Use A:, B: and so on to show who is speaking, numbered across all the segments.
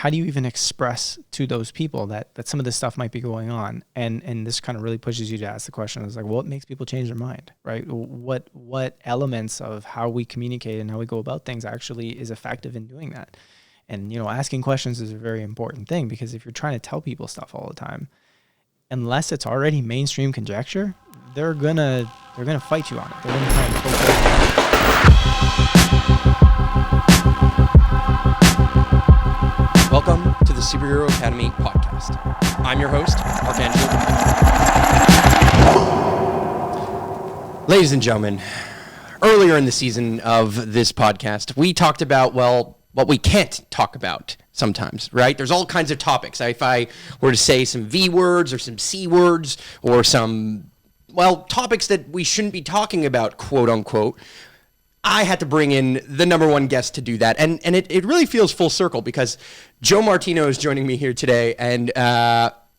A: how do you even express to those people that some of this stuff might be going on? And this kind of really pushes you to ask the question, is like, what makes people change their mind, right? What elements of how we communicate and how we go about things actually is effective in doing that? And, asking questions is a very important thing, because if you're trying to tell people stuff all the time, unless it's already mainstream conjecture, they're gonna fight you on it. They're gonna try and poke it.
B: Welcome to the Superhero Academy podcast. I'm your host, Archangel. Ladies and gentlemen, earlier in the season of this podcast, we talked about, what we can't talk about sometimes, right? There's all kinds of topics. If I were to say some V words or some C words or some, topics that we shouldn't be talking about, quote unquote, I had to bring in the number one guest to do that. And it really feels full circle, because Joe Martino is joining me here today. And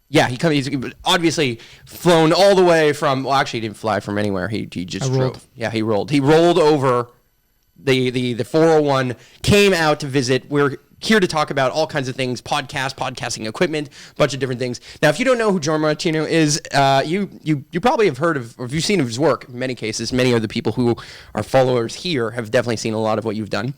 B: he's obviously flown all the way from, actually he didn't fly from anywhere. He just drove. Yeah, he rolled. He rolled over the 401, came out to visit. We're here to talk about all kinds of things, podcasting equipment, a bunch of different things. Now, if you don't know who Joe Martino is, you probably have heard of, or you've seen of his work in many cases. Many of the people who are followers here have definitely seen a lot of what you've done.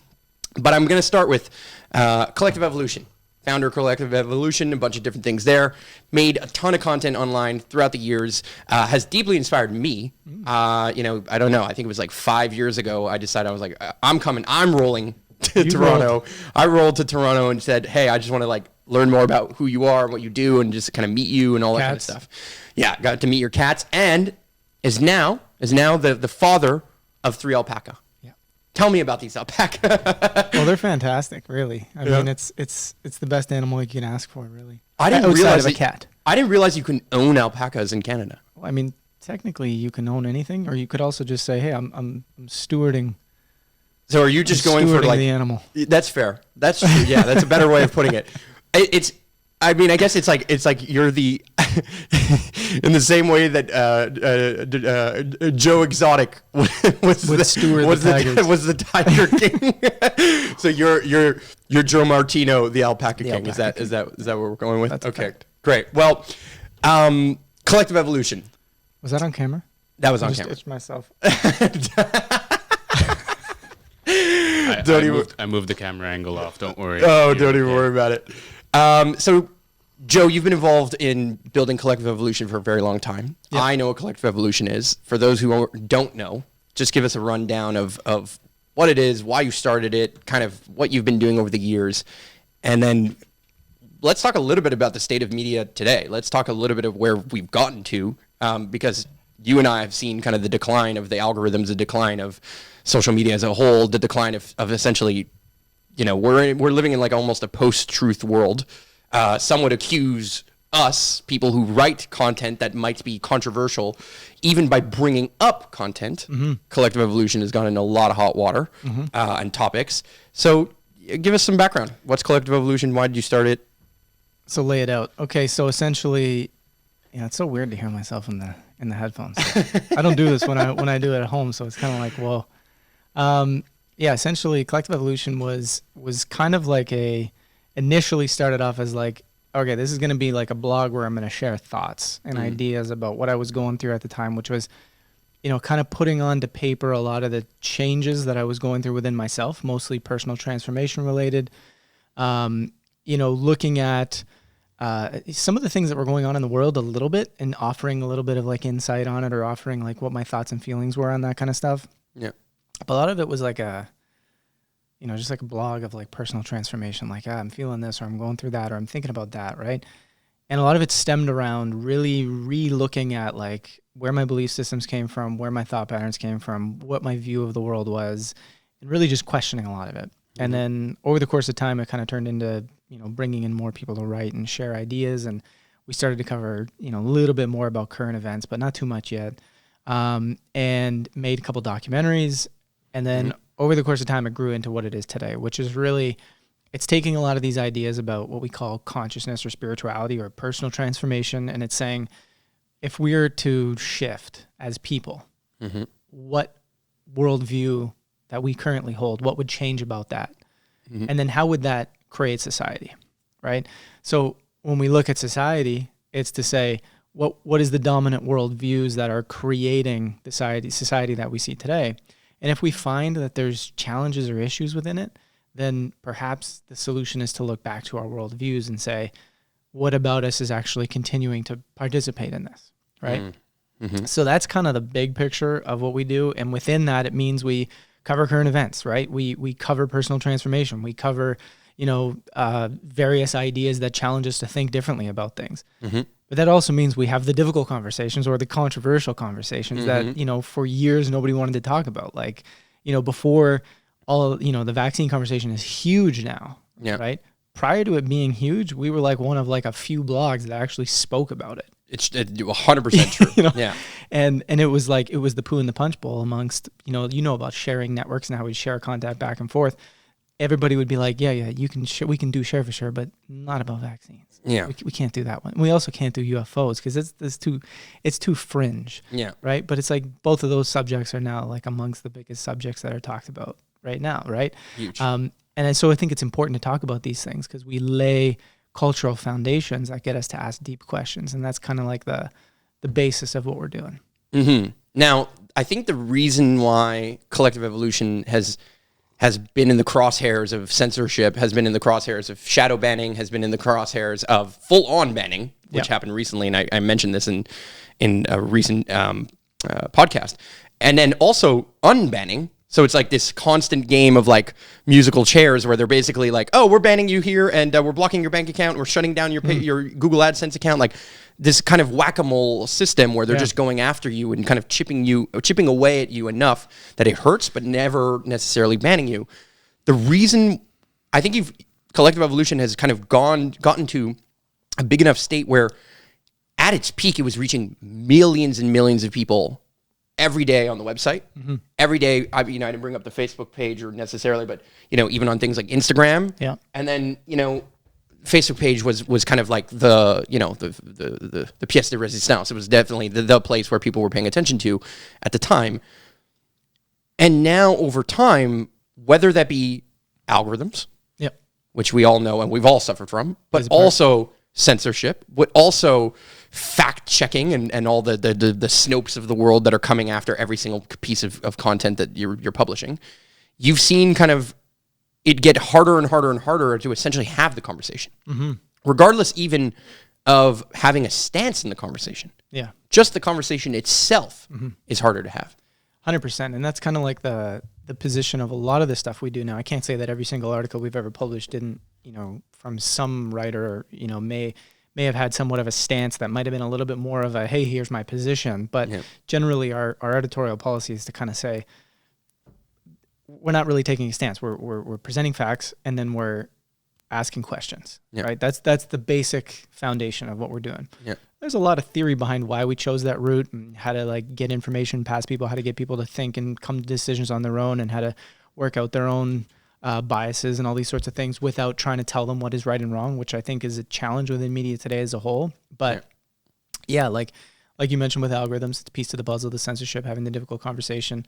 B: But I'm going to start with Collective Evolution. Founder of Collective Evolution, a bunch of different things there. Made a ton of content online throughout the years. Has deeply inspired me. I don't know. I think it was like 5 years ago. I decided, I was like, I'm coming. I'm rolling to Toronto. I rolled to Toronto and said, hey, I just want to learn more about who you are and what you do, and just kind of meet you and all that kind of stuff. Yeah, got to meet your cats, and is now the father of 3 alpaca. Tell me about these alpaca.
A: Well, they're fantastic, really. I mean, it's the best animal you can ask for, really.
B: I didn't realize
A: a cat.
B: I didn't realize you can own alpacas in Canada.
A: Well, I mean, technically, you can own anything, or you could also just say, "Hey, I'm stewarding."
B: So, are you just going for
A: the animal?
B: That's fair. That's true. Yeah, that's a better way of putting it. I mean, I guess it's like you're the in the same way that Joe Exotic was the Tiger King. So you're Joe Martino, the Alpaca King. Is that what we're going with?
A: That's
B: okay, great. Well, Collective Evolution.
A: Was that on camera?
B: That was on
A: camera. I just itched myself.
C: I moved the camera angle off. Don't worry.
B: Oh, don't even worry about it. So, Joe, you've been involved in building Collective Evolution for a very long time. Yep. I know what Collective Evolution is. For those who don't know, just give us a rundown of what it is, why you started it, kind of what you've been doing over the years. And then let's talk a little bit about the state of media today. Let's talk a little bit of where we've gotten to, because you and I have seen kind of the decline of the algorithms, the decline of social media as a whole, the decline of essentially, we're living in almost a post-truth world. Some would accuse us, people who write content that might be controversial, even by bringing up content. Mm-hmm. Collective Evolution has gone into a lot of hot water and topics. So give us some background. What's Collective Evolution? Why did you start it?
A: So lay it out. Okay, so essentially, it's so weird to hear myself in the headphones. I don't do this when I do it at home, so it's kind of like, whoa. Essentially, Collective Evolution was kind of initially started off as okay, this is going to be a blog where I'm going to share thoughts and ideas about what I was going through at the time, which was, kind of putting onto paper a lot of the changes that I was going through within myself, mostly personal transformation related, looking at some of the things that were going on in the world a little bit and offering a little bit of insight on it, or offering what my thoughts and feelings were on that kind of stuff.
B: Yeah.
A: But a lot of it was just a blog of personal transformation, I'm feeling this, or I'm going through that, or I'm thinking about that, right? And a lot of it stemmed around really re-looking at where my belief systems came from, where my thought patterns came from, what my view of the world was, and really just questioning a lot of it. Mm-hmm. And then over the course of time, it kind of turned into, bringing in more people to write and share ideas. And we started to cover, a little bit more about current events, but not too much yet. And made a couple documentaries. And then over the course of time, it grew into what it is today, which is really, it's taking a lot of these ideas about what we call consciousness or spirituality or personal transformation. And it's saying, if we were to shift as people, what worldview that we currently hold, what would change about that? And then how would that create society? right? So when we look at society, it's to say, what is the dominant worldviews that are creating the society that we see today? And if we find that there's challenges or issues within it, then perhaps the solution is to look back to our worldviews and say, what about us is actually continuing to participate in this, right? Mm-hmm. So that's kind of the big picture of what we do. And within that, it means we cover current events, right? We cover personal transformation. We cover, various ideas that challenge us to think differently about things. Mm-hmm. But that also means we have the difficult conversations or the controversial conversations that, for years nobody wanted to talk about. Like, before the vaccine conversation is huge now, right? Prior to it being huge, we were like one of like a few blogs that actually spoke about it.
B: It's 100% true. Yeah.
A: And it was the poo in the punch bowl amongst, about sharing networks and how we share content back and forth. Everybody would be like, yeah, we can do share for sure, but not about vaccines.
B: Yeah.
A: We can't do that one. We also can't do UFOs because it's too fringe.
B: Yeah.
A: Right. But it's like both of those subjects are now like amongst the biggest subjects that are talked about right now. Right.
B: Huge.
A: And so I think it's important to talk about these things because we lay cultural foundations that get us to ask deep questions. And that's kind of like the basis of what we're doing.
B: Mm-hmm. Now, I think the reason why collective evolution has been in the crosshairs of censorship, has been in the crosshairs of shadow banning, has been in the crosshairs of full-on banning, which happened recently, and I mentioned this in a recent podcast. And then also unbanning. So it's like this constant game of like musical chairs where they're basically like, oh, we're banning you here, and we're blocking your bank account, we're shutting down your Google AdSense account, like this kind of whack-a-mole system where they're just going after you and kind of chipping away at you enough that it hurts, but never necessarily banning you. The reason I think collective evolution has kind of gotten to a big enough state where at its peak, it was reaching millions and millions of people every day on the website. Mm-hmm. Every day, I didn't bring up the Facebook page or necessarily, but, even on things like Instagram.
A: Yeah.
B: And then, Facebook page was kind of like the pièce de résistance. It was definitely the place where people were paying attention to at the time. And now over time, whether that be algorithms, which we all know and we've all suffered from, but also censorship, but also fact checking and all the Snopes of the world that are coming after every single piece of content that you're publishing, you've seen kind of it get harder and harder and harder to essentially have the conversation, regardless even of having a stance in the conversation.
A: Yeah.
B: Just the conversation itself is harder to have.
A: 100%. And that's kind of like the position of a lot of the stuff we do now. I can't say that every single article we've ever published didn't, from some writer, may have had somewhat of a stance that might have been a little bit more of a, hey, here's my position. But generally our editorial policy is to kind of say, we're not really taking a stance. We're presenting facts and then we're asking questions, right? That's the basic foundation of what we're doing. Yeah. There's a lot of theory behind why we chose that route and how to like get information past people, how to get people to think and come to decisions on their own and how to work out their own biases and all these sorts of things without trying to tell them what is right and wrong, which I think is a challenge within media today as a whole. But like you mentioned with algorithms, it's a piece to the puzzle, the censorship, having the difficult conversation.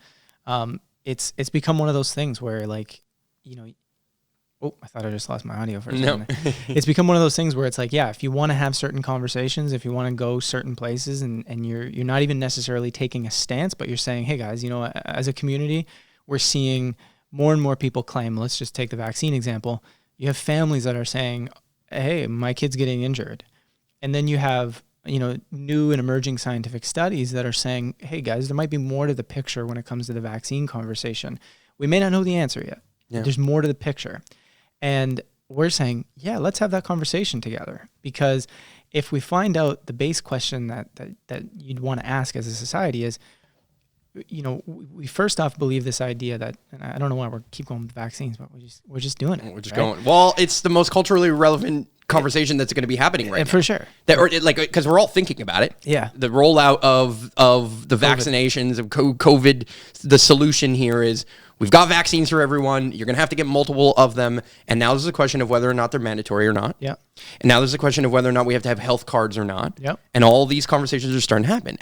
A: It's become one of those things where like, I thought I just lost my audio for a second. No. It's become one of those things where it's like, if you want to have certain conversations, if you want to go certain places and you're not even necessarily taking a stance, but you're saying, hey guys, as a community, we're seeing more and more people claim, let's just take the vaccine example. You have families that are saying, hey, my kid's getting injured. And then you have, new and emerging scientific studies that are saying, hey guys, there might be more to the picture when it comes to the vaccine conversation. We may not know the answer yet. Yeah. There's more to the picture. And we're saying, let's have that conversation together. Because if we find out the base question that you'd want to ask as a society is, we first off believe this idea that, and I don't know why we keep going with vaccines, but we're just doing it.
B: We're just going. Well, it's the most culturally relevant conversation that's going to be happening right now.
A: For sure.
B: Because we're all thinking about it.
A: Yeah.
B: The rollout of the vaccinations, of COVID, the solution here is we've got vaccines for everyone. You're going to have to get multiple of them. And now there's a question of whether or not they're mandatory or not.
A: Yeah.
B: And now there's a question of whether or not we have to have health cards or not.
A: Yeah.
B: And all these conversations are starting to happen.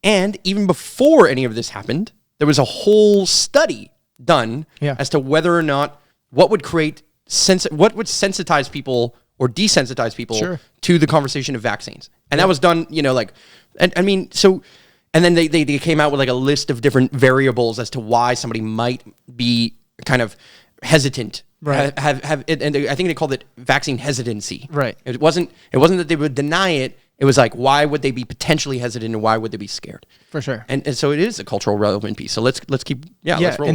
B: And even before any of this happened, there was a whole study done as to whether or not what would sensitize people or desensitize people
A: Sure.
B: to the conversation of vaccines. And that was done, and then they came out with like a list of different variables as to why somebody might be kind of hesitant.
A: Right.
B: And I think they called it vaccine hesitancy.
A: Right.
B: It wasn't that they would deny it. It was like, why would they be potentially hesitant and why would they be scared?
A: For sure.
B: And so it is a cultural relevant piece. So let's roll with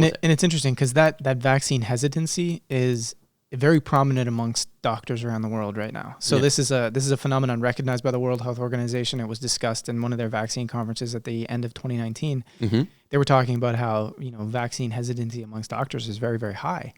B: it.
A: And it's interesting because that vaccine hesitancy is very prominent amongst doctors around the world right now. So this is a phenomenon recognized by the World Health Organization. It was discussed in one of their vaccine conferences at the end of 2019.
B: Mm-hmm.
A: They were talking about how vaccine hesitancy amongst doctors is very, very high.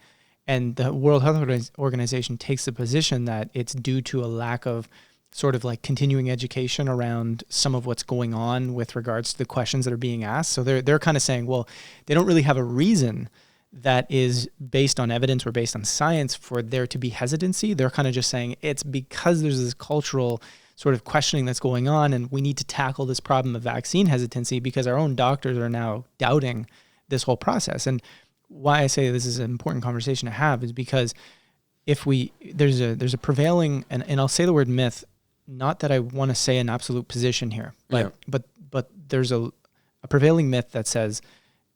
A: And the World Health Organization takes the position that it's due to a lack of sort of like continuing education around some of what's going on with regards to the questions that are being asked. So they're kind of saying, well, they don't really have a reason that is based on evidence or based on science for there to be hesitancy. They're kind of just saying it's because there's this cultural sort of questioning that's going on, and we need to tackle this problem of vaccine hesitancy because our own doctors are now doubting this whole process. And why I say this is an important conversation to have is because there's a prevailing, and I'll say the word myth, not that I want to say an absolute position here, but there's a prevailing myth that says,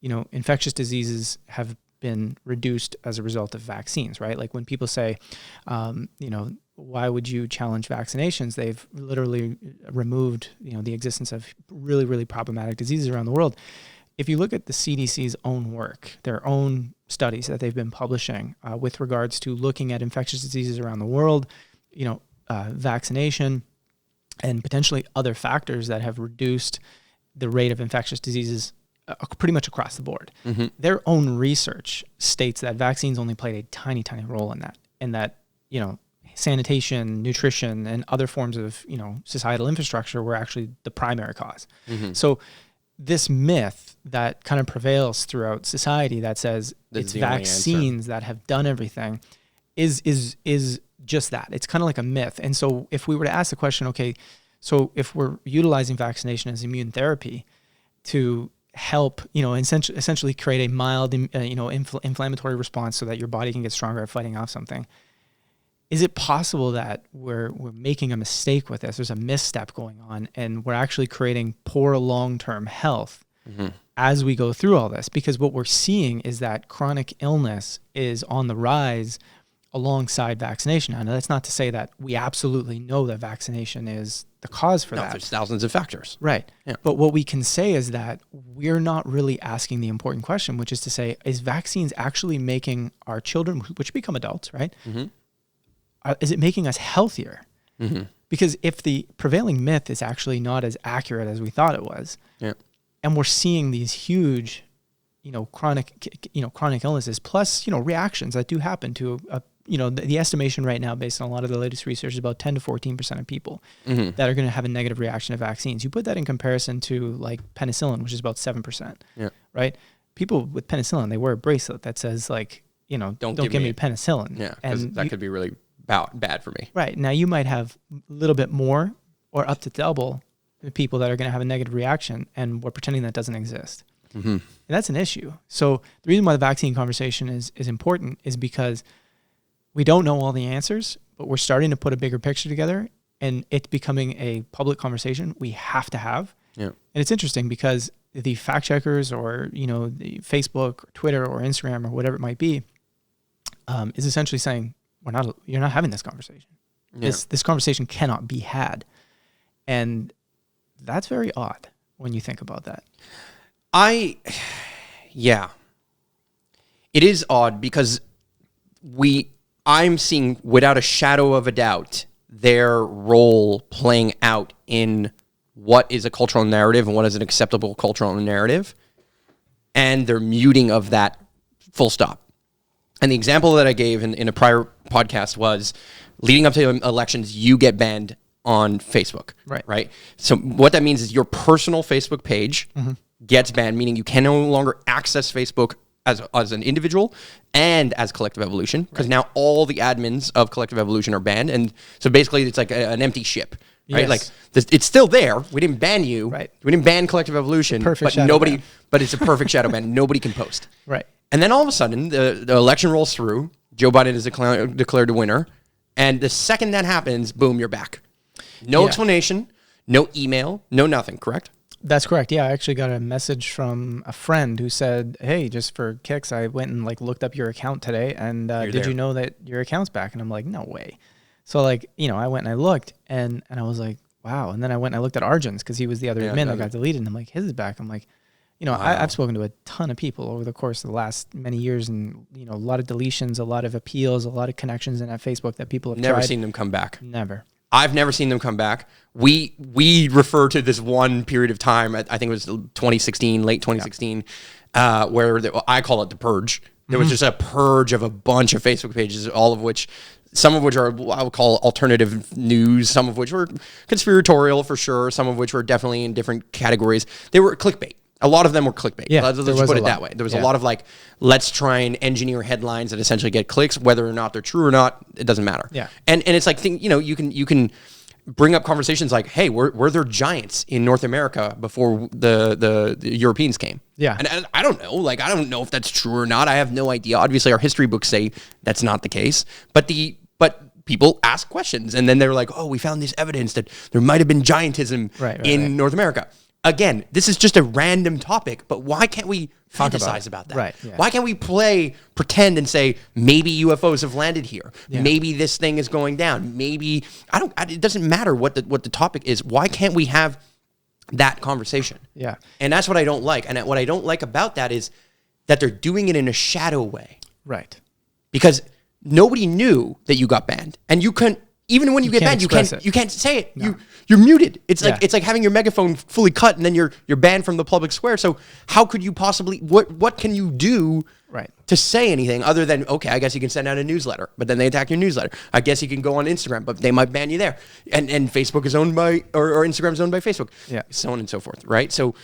A: infectious diseases have been reduced as a result of vaccines, right? Like when people say, why would you challenge vaccinations? They've literally removed, the existence of really, really problematic diseases around the world. If you look at the CDC's own work, their own studies that they've been publishing with regards to looking at infectious diseases around the world, vaccination, and potentially other factors that have reduced the rate of infectious diseases pretty much across the board.
B: Mm-hmm.
A: Their own research states that vaccines only played a tiny, tiny role in that, and that, sanitation, nutrition, and other forms of, societal infrastructure were actually the primary cause.
B: Mm-hmm.
A: So this myth that kind of prevails throughout society that says it's vaccines that have done everything is just that. It's kind of like a myth. And so if we were to ask the question, okay, so if we're utilizing vaccination as immune therapy to help, essentially create a mild, inflammatory response so that your body can get stronger at fighting off something, is it possible that we're making a mistake with this? There's a misstep going on, and we're actually creating poor long-term health as we go through all this? Because what we're seeing is that chronic illness is on the rise alongside vaccination. Now, that's not to say that we absolutely know that vaccination is the cause for that.
B: There's thousands of factors.
A: Right.
B: Yeah.
A: But what we can say is that we're not really asking the important question, which is to say, is vaccines actually making our children, which become adults, right?
B: Mm-hmm.
A: Is it making us healthier?
B: Mm-hmm.
A: Because if the prevailing myth is actually not as accurate as we thought it was, and we're seeing these huge, chronic illnesses, plus, reactions that do happen to the estimation right now, based on a lot of the latest research, is about 10 to 14% of people that are going to have a negative reaction to vaccines. You put that in comparison to like penicillin, which is about 7%, right? People with penicillin, they wear a bracelet that says like, don't give me penicillin.
B: Yeah, and that could be really bad for me. Right.
A: Now you might have a little bit more or up to double the people that are going to have a negative reaction, and we're pretending that doesn't exist.
B: Mm-hmm.
A: And that's an issue. So the reason why the vaccine conversation is important is because we don't know all the answers, but we're starting to put a bigger picture together, and it's becoming a public conversation we have to have.
B: Yeah.
A: And it's interesting because the fact checkers or, the Facebook or Twitter or Instagram or whatever it might be, is essentially saying, you're not having this conversation. Yeah. This conversation cannot be had. And that's very odd when you think about that.
B: It is odd because I'm seeing without a shadow of a doubt their role playing out in what is a cultural narrative and what is an acceptable cultural narrative, and their muting of that full stop. And the example that I gave in a prior podcast was leading up to elections, you get banned on Facebook. Right. So what that means is your personal Facebook page gets banned, meaning you can no longer access Facebook as an individual and as Collective Evolution, because now all the admins of Collective Evolution are banned. And so basically it's like an empty ship. Right,
A: yes.
B: It's still there. We didn't ban you.
A: Right.
B: We didn't ban Collective Evolution. But it's a perfect shadow ban. Nobody can post.
A: Right.
B: And then all of a sudden, the election rolls through. Joe Biden is declared a winner, And the second that happens, boom, you're back. No explanation, no email, no nothing, correct?
A: That's correct. Yeah, I actually got a message from a friend who said, "Hey, just for kicks, I went and like looked up your account today, and did you know that your account's back?" And I'm like, "No way." So like, I went and I looked, and I was like, "Wow." And then I went and I looked at Arjun's because he was the other admin that got deleted, and I'm like, "His is back." I'm like, wow. I've spoken to a ton of people over the course of the last many years, and a lot of deletions, a lot of appeals, a lot of connections in that Facebook that people have
B: never seen them come back.
A: Never.
B: I've never seen them come back. We refer to this one period of time, I think it was 2016, late 2016, where I call it the purge. There was just a purge of a bunch of Facebook pages, some of which are what I would call alternative news, some of which were conspiratorial for sure, some of which were definitely in different categories. They were clickbait. A lot of them were clickbait.
A: Yeah,
B: let's put it that way. There was a lot of like, let's try and engineer headlines that essentially get clicks, whether or not they're true or not, it doesn't matter.
A: Yeah.
B: And it's like, you can bring up conversations like, hey, were there giants in North America before the Europeans came?
A: Yeah.
B: And I don't know. Like, I don't know if that's true or not. I have no idea. Obviously, our history books say that's not the case. But people ask questions, and then they're like, oh, we found this evidence that there might have been giantism in North America. Again, this is just a random topic, but why can't we fantasize about that?
A: Right. Yeah.
B: Why can't we pretend and say, maybe UFOs have landed here. Yeah. Maybe this thing is going down. Maybe, it doesn't matter what the topic is. Why can't we have that conversation?
A: Yeah.
B: And that's what I don't like. And what I don't like about that is that they're doing it in a shadow way.
A: Right. Because
B: nobody knew that you got banned. And you couldn't, even when you get banned, you can't say it.
A: No.
B: You're muted. It's like having your megaphone fully cut and then you're banned from the public square. So how could you possibly what can you do to say anything other than, okay, I guess you can send out a newsletter, but then they attack your newsletter. I guess you can go on Instagram, but they might ban you there. And Facebook is owned by or Instagram is owned by Facebook.
A: Yeah.
B: So on and so forth, right? So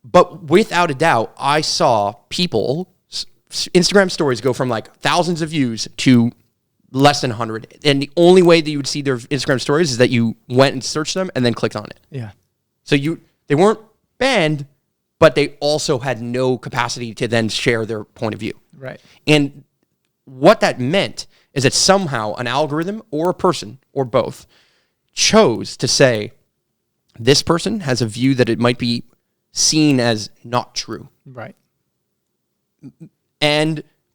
B: but without a doubt, I saw people Instagram stories go from like thousands of views to less than 100. And the only way that you would see their Instagram stories is that you went and searched them and then clicked on it.
A: Yeah.
B: So they weren't banned, but they also had no capacity to then share their point of view.
A: Right.
B: And what that meant is that somehow an algorithm or a person or both chose to say, this person has a view that it might be seen as not true.
A: Right.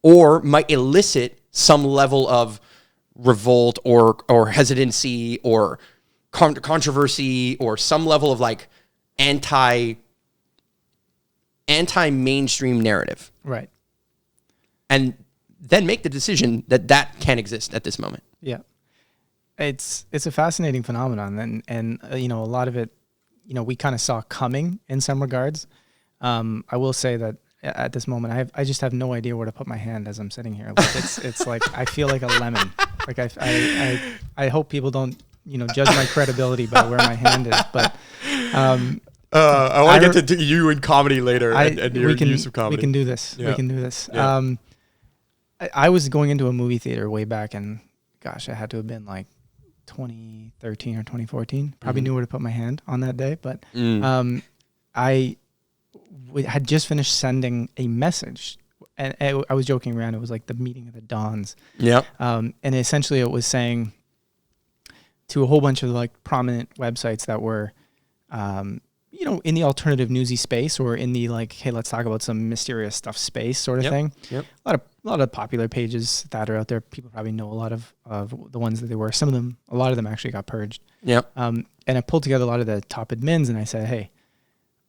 B: Or might elicit some level of revolt or hesitancy or controversy or some level of like anti-mainstream narrative.
A: Right.
B: And then make the decision that can't exist at this moment.
A: Yeah. It's a fascinating phenomenon, and a lot of it, we kind of saw coming in some regards. I will say that at this moment, I just have no idea where to put my hand as I'm sitting here. Like it's like I feel like a lemon. Like I hope people don't judge my credibility by where my hand is. But
B: I want to get to you in comedy later and your use of comedy.
A: We can do this.
B: Yeah.
A: We can do this.
B: Yeah.
A: I was going into a movie theater way back, and gosh, I had to have been like 2013 or 2014. Probably knew where to put my hand on that day, but we had just finished sending a message, and I was joking around. It was like the meeting of the Dons.
B: Yeah.
A: And essentially it was saying to a whole bunch of like prominent websites that were, in the alternative newsy space or in the like, hey, let's talk about some mysterious stuff space sort of thing.
B: Yep.
A: A lot of popular pages that are out there. People probably know a lot of the ones that they were. A lot of them actually got purged.
B: Yep.
A: And I pulled together a lot of the top admins, and I said, hey,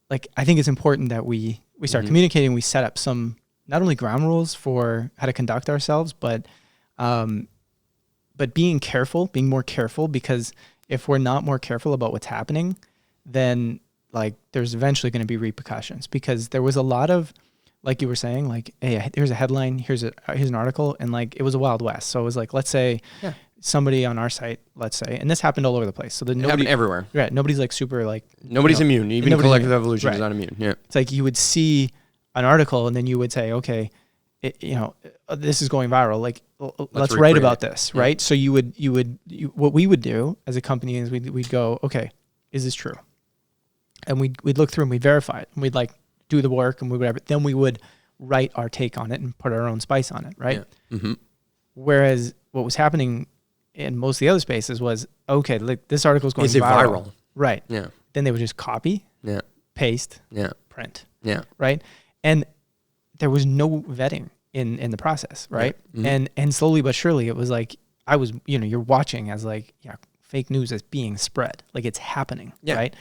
A: like, I think it's important that we start communicating. We set up some, not only ground rules for how to conduct ourselves, but being more careful, because if we're not more careful about what's happening, then like there's eventually going to be repercussions, because there was a lot of, like you were saying, like, hey, here's a headline, here's an article, and like it was a Wild West. So it was like, let's say somebody on our site, let's say, and this happened all over the place. So it
B: happened everywhere.
A: Right. Nobody's like super like.
B: Nobody's immune. Even collective evolution is not immune. Yeah.
A: It's like you would see an article and then you would say, okay, this is going viral. Like, let's write about this, right? So what we would do as a company is we'd go, okay, is this true? And we'd look through and we'd verify it, and we'd like do the work and whatever. Then we would write our take on it and put our own spice on it, right?
B: Yeah. Mm-hmm.
A: Whereas what was happening in most of the other spaces was, okay, like this article is going
B: Is it viral?
A: Right.
B: Yeah.
A: Then they would just copy,
B: Yeah.
A: paste,
B: Yeah.
A: print.
B: Yeah.
A: Right. And there was no vetting in the process. Right.
B: Yeah. Mm-hmm.
A: And slowly but surely it was like, you're watching as like, fake news is being spread. Like it's happening.
B: Yeah.
A: Right.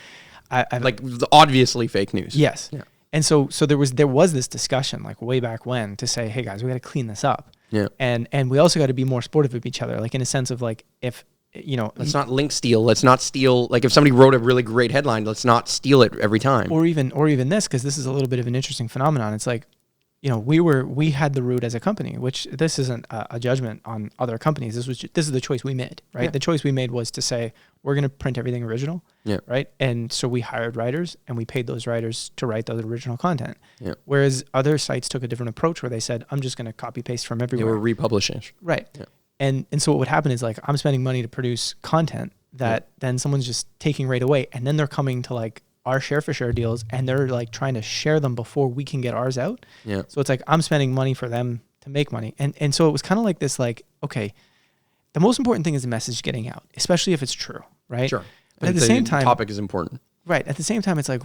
B: Like obviously fake news.
A: Yes.
B: Yeah.
A: And so there was this discussion like way back when to say, hey guys, we got to clean this up.
B: Yeah.
A: And we also got to be more supportive of each other, like in a sense of like, if,
B: let's not link steal. Let's not steal. Like if somebody wrote a really great headline, let's not steal it every time.
A: Or even this, because this is a little bit of an interesting phenomenon. It's like, we had the route as a company, which this isn't a judgment on other companies. This is the choice we made, right?
B: Yeah.
A: The choice we made was to say, we're going to print everything original.
B: Yeah.
A: Right. And so we hired writers and we paid those writers to write those original content.
B: Yeah.
A: Whereas other sites took a different approach where they said, I'm just going to copy paste from
B: They
A: everywhere.
B: were republishing.
A: Right.
B: Yeah.
A: And so what would happen is like, I'm spending money to produce content that then someone's just taking right away. And then they're coming to like our share for share deals and they're like trying to share them before we can get ours out.
B: Yeah.
A: So it's like, I'm spending money for them to make money. And so it was kind of like this, like, okay, the most important thing is the message getting out, especially if it's true. Right.
B: Sure.
A: But at the same time,
B: topic is important.
A: Right. At the same time, it's like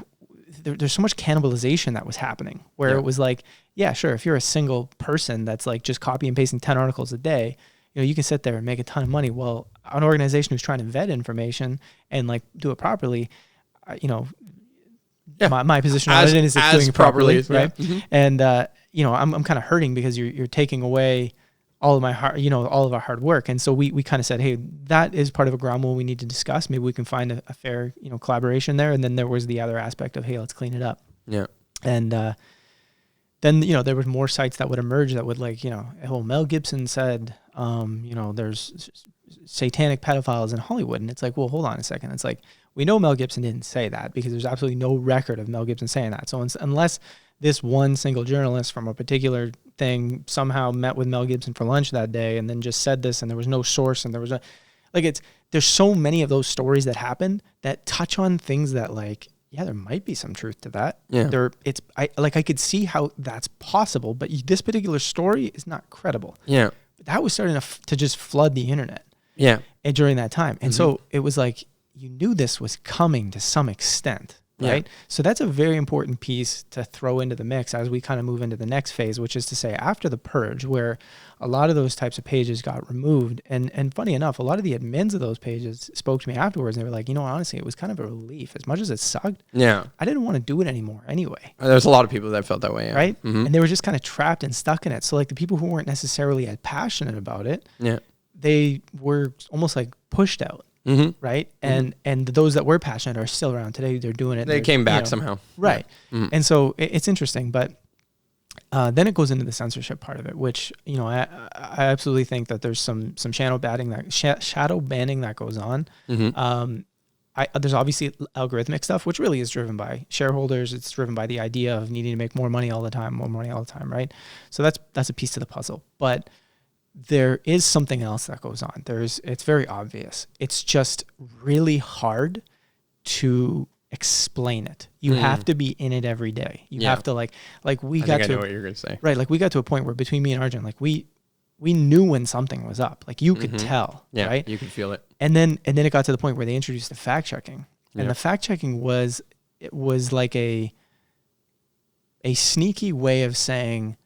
A: there's so much cannibalization that was happening where it was like, yeah, sure. If you're a single person that's like just copy and pasting 10 articles a day, you can sit there and make a ton of money. Well, an organization who's trying to vet information and like do it properly, my position on it is it's doing it properly. Right.
B: Yeah. Mm-hmm.
A: And, I'm kind of hurting because you're taking away all of my all of our hard work. And so we kind of said, hey, that is part of a ground rule we need to discuss. Maybe we can find a fair, collaboration there. And then there was the other aspect of, hey, let's clean it up.
B: Yeah.
A: And then, there was more sites that would emerge that would like, Mel Gibson said, there's satanic pedophiles in Hollywood. And it's like, well, hold on a second. It's like, we know Mel Gibson didn't say that because there's absolutely no record of Mel Gibson saying that. So unless this one single journalist from a particular thing somehow met with Mel Gibson for lunch that day and then just said this and there was no source and there was there's so many of those stories that happen that touch on things that like, yeah, there might be some truth to that.
B: Yeah.
A: I could see how that's possible, but this particular story is not credible.
B: Yeah.
A: But that was starting to just flood the internet.
B: Yeah.
A: And during that time. And so it was like, you knew this was coming to some extent. Right. Yeah. So that's a very important piece to throw into the mix as we kind of move into the next phase, which is to say after the purge, where a lot of those types of pages got removed. And funny enough, a lot of the admins of those pages spoke to me afterwards and they were like, honestly, it was kind of a relief. As much as it sucked, I didn't want to do it anymore anyway.
B: There's a lot of people that felt that way. Yeah.
A: Right. Mm-hmm. And they were just kind of trapped and stuck in it. So like the people who weren't necessarily as passionate about it, they were almost like pushed out.
B: Mm-hmm.
A: Right. And those that were passionate are still around today. They're doing it.
B: They came back somehow.
A: Right.
B: Yeah. Mm-hmm.
A: And so it's interesting, but then it goes into the censorship part of it, which, I absolutely think that there's some shadow banning that goes on.
B: Mm-hmm.
A: There's obviously algorithmic stuff, which really is driven by shareholders. It's driven by the idea of needing to make more money all the time, right? So that's a piece to the puzzle. But there is something else that goes on. It's very obvious. It's just really hard to explain it. You have to be in it every day. You have to I
B: know what you're going to say.
A: Right. Like we got to a point where between me and Arjun, like we knew when something was up. Like you could tell.
B: Yeah.
A: Right.
B: You could feel it.
A: And then it got to the point where they introduced the fact checking. And the fact checking was like a sneaky way of saying,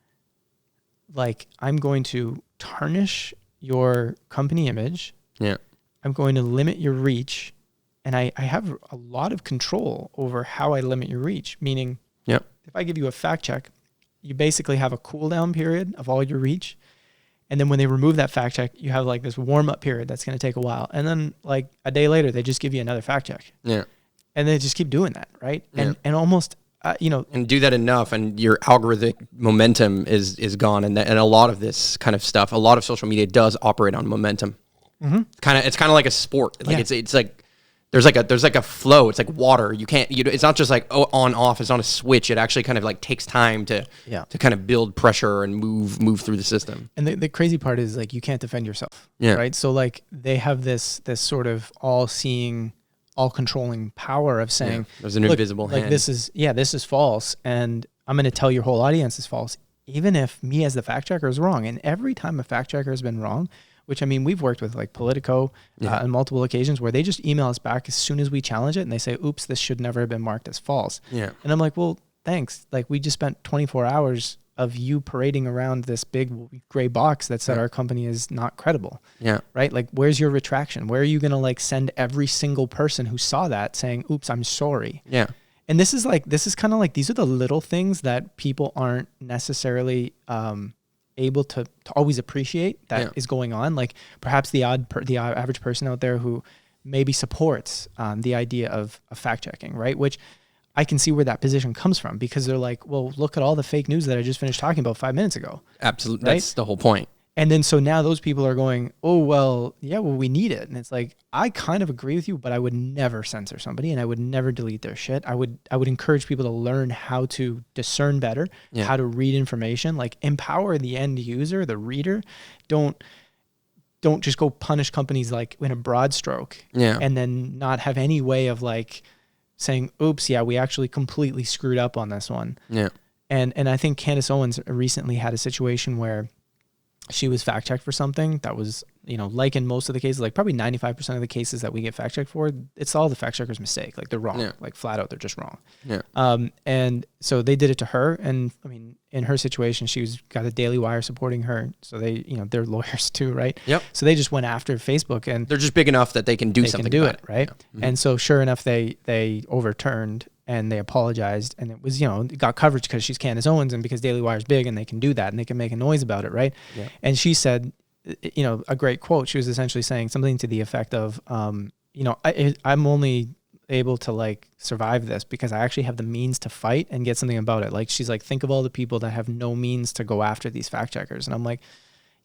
A: like, I'm going to tarnish your company image.
B: Yeah.
A: I'm going to limit your reach. And I have a lot of control over how I limit your reach. Meaning, if I give you a fact check, you basically have a cooldown period of all your reach. And then when they remove that fact check, you have like this warm up period that's going to take a while. And then like a day later, they just give you another fact check.
B: Yeah.
A: And they just keep doing that. Right. And almost,
B: and do that enough and your algorithmic momentum is gone. And a lot of this kind of stuff, a lot of social media does operate on momentum.
A: Mm-hmm.
B: It's kind of like a sport. Like it's like, there's like a flow. It's like water. You can't, it's not just like on off. It's not a switch. It actually kind of like takes time to kind of build pressure and move through the system.
A: And the crazy part is like, you can't defend yourself.
B: Yeah.
A: Right. So like they have this sort of all seeing, all controlling power of saying,
B: there's an invisible hand.
A: Like this is false. And I'm going to tell your whole audience is false. Even if me as the fact checker is wrong. And every time a fact checker has been wrong, which I mean, we've worked with like Politico on multiple occasions where they just email us back as soon as we challenge it and they say, oops, this should never have been marked as false.
B: Yeah.
A: And I'm like, well, thanks. Like we just spent 24 hours of you parading around this big gray box that said our company is not credible.
B: Yeah.
A: Right? Like, where's your retraction? Where are you going to like send every single person who saw that saying, oops, I'm sorry.
B: Yeah.
A: And this is kind of like, these are the little things that people aren't necessarily able to always appreciate that is going on. Like perhaps the average person out there who maybe supports the idea of fact checking, right? Which I can see where that position comes from because they're like, well, look at all the fake news that I just finished talking about 5 minutes ago.
B: Absolutely.
A: Right?
B: That's the whole point.
A: And then so now those people are going, oh, well, yeah, well, we need it. And it's like, I kind of agree with you, but I would never censor somebody and I would never delete their shit. I would encourage people to learn how to discern better, how to read information, like empower the end user, the reader. Don't just go punish companies like in a broad stroke and then not have any way of like saying, oops, yeah, we actually completely screwed up on this one.
B: Yeah.
A: And I think Candace Owens recently had a situation where she was fact checked for something that was, like in most of the cases, like probably 95% of the cases that we get fact checked for, it's all the fact checker's mistake. Like they're wrong, like flat out, they're just wrong.
B: Yeah.
A: And so they did it to her. And I mean, in her situation, she's got a Daily Wire supporting her. So they, they're lawyers too, right?
B: Yep.
A: So they just went after Facebook and
B: they're just big enough that they can do something about it.
A: Right. Yeah. Mm-hmm. And so sure enough, they overturned and they apologized and it was, it got coverage because she's Candace Owens and because Daily Wire's big and they can do that and they can make a noise about it. Right. Yeah. And she said, a great quote. She was essentially saying something to the effect of, I'm only able to like survive this because I actually have the means to fight and get something about it. Like she's like, think of all the people that have no means to go after these fact checkers. And I'm like,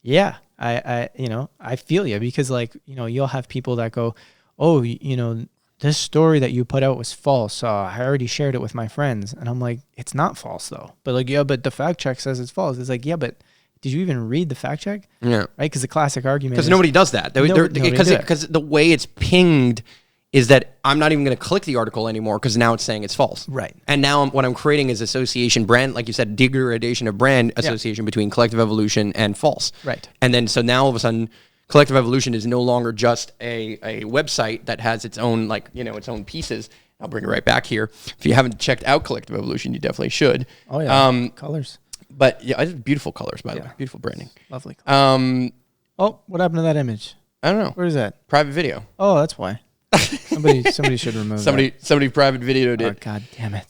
A: yeah, I feel you because like, you'll have people that go, oh, this story that you put out was false. I already shared it with my friends. And I'm like, it's not false though. But like, yeah, but the fact check says it's false. It's like, yeah, but did you even read the fact check? Yeah. Right? Because the classic argument
B: because nobody does that. Because the way it's pinged is that I'm not even going to click the article anymore because now it's saying it's false.
A: Right.
B: And now what I'm creating is association brand, like you said, degradation of brand association between collective evolution and false.
A: Right.
B: And then so now all of a sudden, collective evolution is no longer just a website that has its own its own pieces. I'll bring it right back here. If you haven't checked out Collective Evolution, you definitely should.
A: Oh yeah, colors.
B: But yeah, it's beautiful colors by the way, beautiful branding.
A: Lovely. Colors. Oh, what happened to that image?
B: I don't know.
A: Where is that?
B: Private video.
A: Oh, that's why. Somebody should remove that.
B: Somebody private videoed it.
A: Oh, God damn it.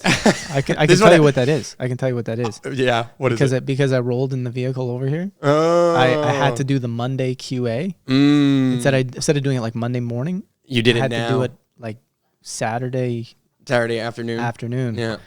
A: I can tell you what that is. I can tell you what that is.
B: Yeah, what is it?
A: Because I rolled in the vehicle over here.
B: Oh.
A: I had to do the Monday QA. Instead of doing it like Monday morning.
B: You did
A: I
B: it
A: had
B: now.
A: to do it like Saturday
B: afternoon. Yeah.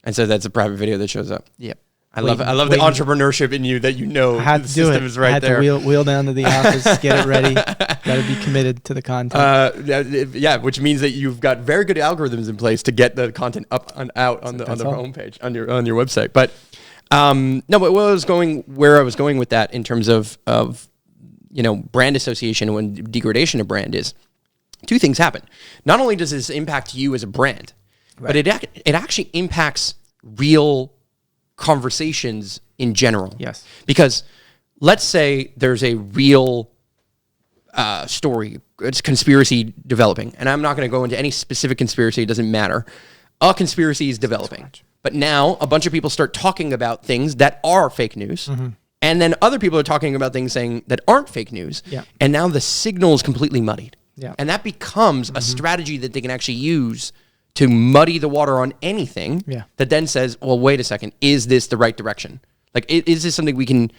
B: And so that's a private video that shows up.
A: Yep.
B: I love the entrepreneurship in you that
A: I had to do it.
B: Is right
A: I had
B: there.
A: to wheel down to the office, get it ready. Got to be committed to the content.
B: Yeah, which means that you've got very good algorithms in place to get the content up and out on the homepage on your website. But no, but where I was going with that in terms of brand association when degradation of brand is two things happen. Not only does this impact you as a brand, but it actually impacts real conversations in general.
A: Yes.
B: Because let's say there's a real story, it's conspiracy developing, and I'm not going to go into any specific conspiracy, it doesn't matter. A conspiracy is developing. But now a bunch of people start talking about things that are fake news. Mm-hmm. And then other people are talking about things saying that aren't fake news.
A: Yeah.
B: And now the signal is completely muddied.
A: Yeah.
B: And that becomes a strategy that they can actually use to muddy the water on anything that then says, well, wait a second, is this the right direction? Like, is this something we can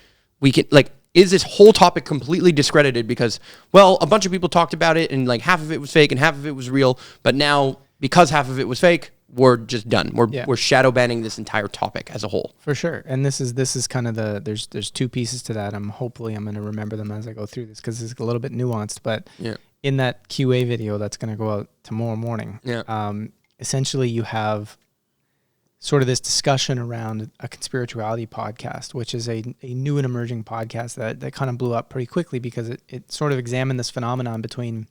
B: like, is this whole topic completely discredited because, well, a bunch of people talked about it and like half of it was fake and half of it was real, but now because half of it was fake, we're just done. We're shadow banning this entire topic as a whole.
A: For sure. And this is kind of there's two pieces to that. Hopefully I'm going to remember them as I go through this because it's a little bit nuanced, but in that QA video that's going to go out tomorrow morning, essentially you have sort of this discussion around a conspirituality podcast, which is a new and emerging podcast that kind of blew up pretty quickly because it sort of examined this phenomenon between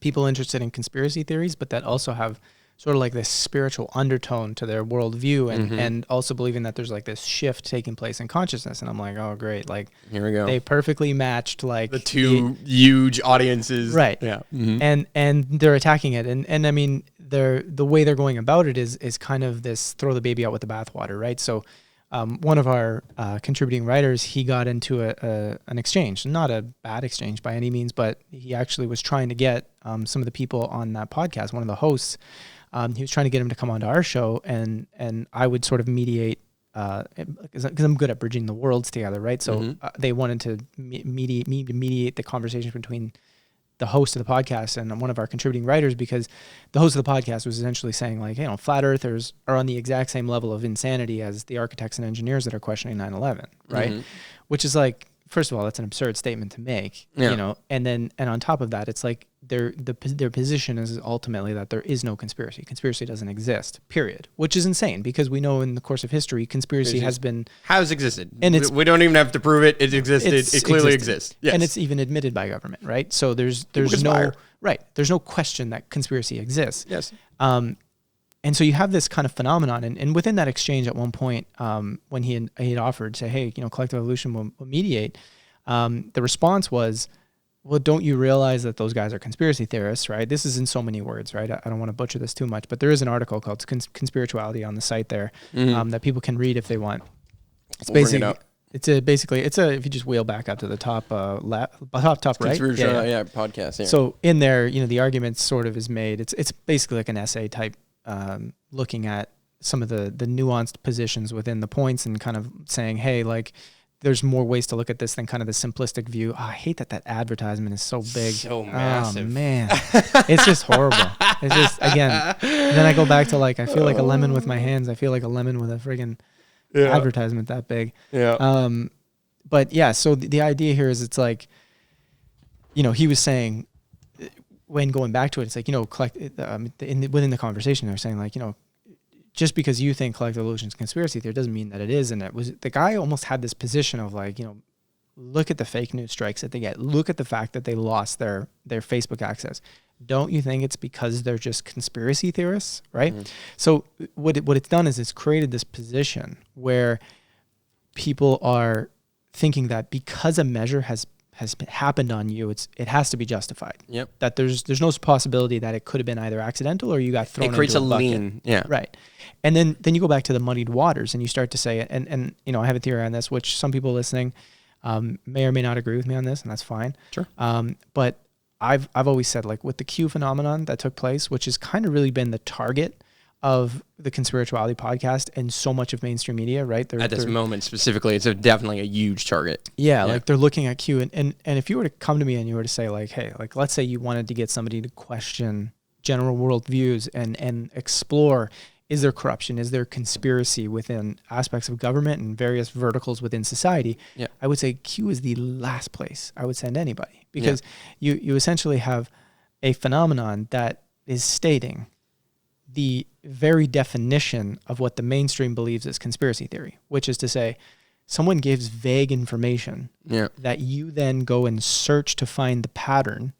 A: people interested in conspiracy theories, but that also have sort of like this spiritual undertone to their worldview, and also believing that there's like this shift taking place in consciousness. And I'm like, oh, great. Like,
B: here we go.
A: They perfectly matched like
B: the two huge audiences.
A: Right.
B: Yeah.
A: And they're attacking it. And I mean, the way they're going about it is kind of this throw the baby out with the bathwater, right? So one of our contributing writers, he got into an exchange, not a bad exchange by any means, but he actually was trying to get some of the people on that podcast, one of the hosts, he was trying to get him to come onto our show, and I would sort of mediate, because I'm good at bridging the worlds together, right? So they wanted to mediate the conversation between the host of the podcast and one of our contributing writers, because the host of the podcast was essentially saying like, you know, flat earthers are on the exact same level of insanity as the architects and engineers that are questioning 9/11, right? Which is like, first of all, that's an absurd statement to make, you know, and on top of that, it's like their position is ultimately that there is no conspiracy. Conspiracy doesn't exist, period. Which is insane, because we know in the course of history, conspiracy has
B: existed,
A: and
B: we don't even have to prove it. It existed. It clearly exists. Yes.
A: And it's even admitted by government, right? So there's no question that conspiracy exists.
B: Yes.
A: And so you have this kind of phenomenon, and within that exchange at one point, when he had offered to say, hey, you know, collective evolution will mediate, the response was, well, don't you realize that those guys are conspiracy theorists, right? This is in so many words, right? I don't want to butcher this too much, but there is an article called Conspirituality on the site there that people can read if they want. It's basically, if you just wheel back up to the top top right.
B: Podcast. Yeah.
A: So in there, you know, the argument sort of is made. It's basically like an essay type, looking at some of the nuanced positions within the points and kind of saying, hey, like, there's more ways to look at this than kind of the simplistic view. Oh, I hate that advertisement is so big.
B: So massive.
A: Oh, man. It's just horrible. It's just, again, then I go back to like, I feel like a lemon with my hands. I feel like a lemon with a friggin' advertisement that big.
B: Yeah.
A: But yeah, so the idea here is it's like, you know, he was saying, when going back to it, it's like, you know, within the conversation, they're saying like, you know, just because you think collective evolution is conspiracy theory doesn't mean that it is. And it was, the guy almost had this position of like, you know, look at the fake news strikes that they get. Look at the fact that they lost their Facebook access. Don't you think it's because they're just conspiracy theorists, right? So what it's done is it's created this position where people are thinking that because a measure has happened on you, it has to be justified.
B: Yep.
A: That there's no possibility that it could have been either accidental or you got thrown into a bucket.
B: It creates a lean. Yeah.
A: Right. And then you go back to the muddied waters and you start to say, and you know, I have a theory on this, which some people listening may or may not agree with me on this, and that's fine.
B: Sure.
A: But I've always said, like, with the Q phenomenon that took place, which has kind of really been the target of the Conspirituality podcast and so much of mainstream media, right?
B: At this moment specifically, it's definitely a huge target.
A: Yeah, like they're looking at Q, and if you were to come to me and you were to say like, hey, like let's say you wanted to get somebody to question general world views and explore, is there corruption, is there conspiracy within aspects of government and various verticals within society?
B: Yeah.
A: I would say Q is the last place I would send anybody, because you essentially have a phenomenon that is stating the very definition of what the mainstream believes is conspiracy theory, which is to say someone gives vague information that you then go and search to find the pattern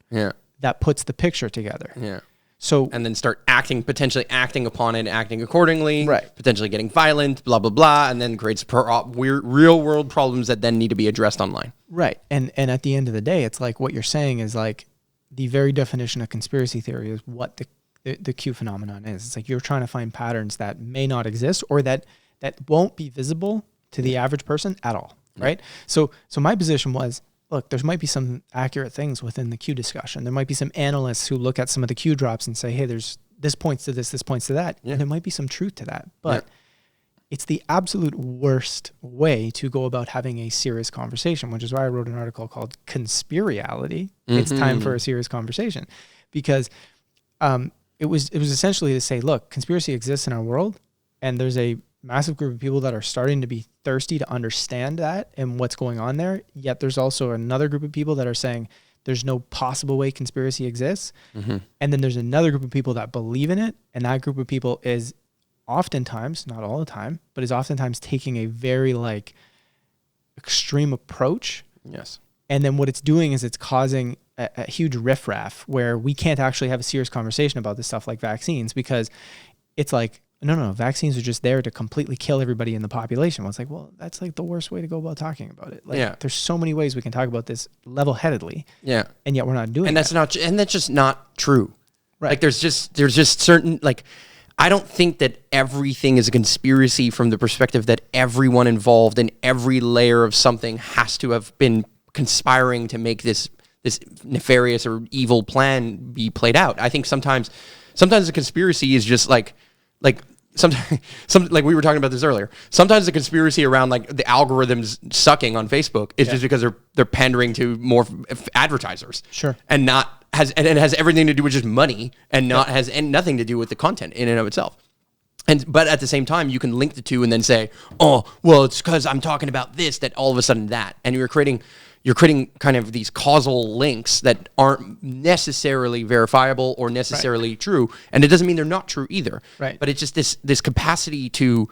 A: that puts the picture together.
B: Yeah.
A: So,
B: and then start potentially acting upon it, acting accordingly,
A: right?
B: Potentially getting violent, blah, blah, blah, and then creates real world problems that then need to be addressed online.
A: Right. And at the end of the day, it's like what you're saying is like the very definition of conspiracy theory is what the Q phenomenon is. It's like you're trying to find patterns that may not exist or that won't be visible to the average person at all, right? So my position was, look, there might be some accurate things within the Q discussion. There might be some analysts who look at some of the Q drops and say, hey, this points to this points to that. And there might be some truth to that. But it's the absolute worst way to go about having a serious conversation, which is why I wrote an article called Conspiriality. It's time for a serious conversation. Because it was essentially to say, look, conspiracy exists in our world, and there's a massive group of people that are starting to be thirsty to understand that and what's going on there. Yet there's also another group of people that are saying there's no possible way conspiracy exists. And then there's another group of people that believe in it. And that group of people is oftentimes, not all the time, but is oftentimes taking a very like extreme approach.
B: Yes.
A: And then what it's doing is it's causing a huge riffraff where we can't actually have a serious conversation about this stuff like vaccines, because it's like, no, vaccines are just there to completely kill everybody in the population. Well, it's like, well, that's like the worst way to go about talking about it. Like, there's so many ways we can talk about this level-headedly. Yeah. And yet we're not doing
B: it. And that's just not true.
A: Right.
B: Like there's just certain, like, I don't think that everything is a conspiracy from the perspective that everyone involved in every layer of something has to have been conspiring to make this nefarious or evil plan be played out. I think sometimes a conspiracy is just like sometimes, like we were talking about this earlier. Sometimes the conspiracy around like the algorithms sucking on Facebook is just because they're pandering to more advertisers.
A: Sure.
B: And it has everything to do with just money and nothing to do with the content in and of itself. But at the same time, you can link the two and then say, oh, well, it's because I'm talking about this that all of a sudden that, and you're creating kind of these causal links that aren't necessarily verifiable or necessarily true. And it doesn't mean they're not true either.
A: Right.
B: But it's just this capacity to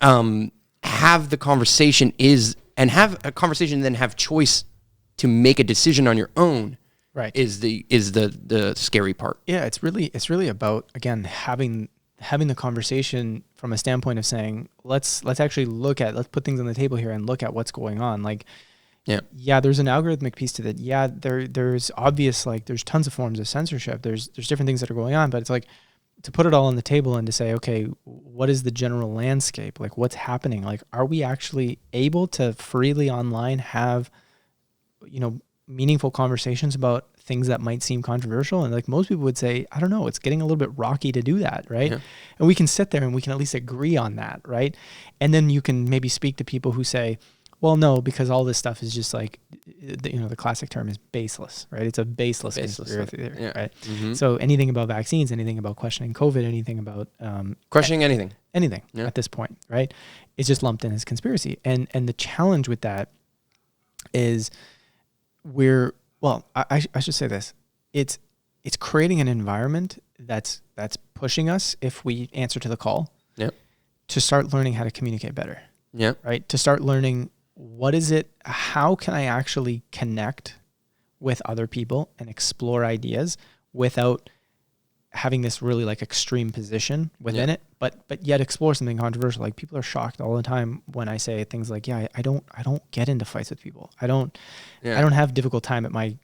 B: have the conversation and then have choice to make a decision on your own.
A: Right.
B: Is the scary part.
A: Yeah, it's really about, again, having the conversation from a standpoint of saying, let's actually let's put things on the table here and look at what's going on. Like, yeah, there's an algorithmic piece to that. Yeah, there's obvious, like, there's tons of forms of censorship. There's different things that are going on, but it's like to put it all on the table and to say, okay, what is the general landscape? Like, what's happening? Like, are we actually able to freely online have, meaningful conversations about things that might seem controversial? And like most people would say, I don't know, it's getting a little bit rocky to do that, right? Yeah. And we can sit there and we can at least agree on that, right? And then you can maybe speak to people who say, well, no, because all this stuff is just like, the classic term is baseless, right? It's a baseless conspiracy theory, right? Mm-hmm. So anything about vaccines, anything about questioning COVID, anything about
B: questioning anything
A: at this point, right? It's just lumped in as conspiracy. And the challenge with that is I should say this. It's creating an environment that's pushing us, if we answer to the call, to start learning how to communicate better. Yeah. Right? To start learning how can I actually connect with other people and explore ideas without having this really like extreme position within it, but yet explore something controversial. Like, people are shocked all the time when I say things like, I don't get into fights with people. I don't have difficult time at my,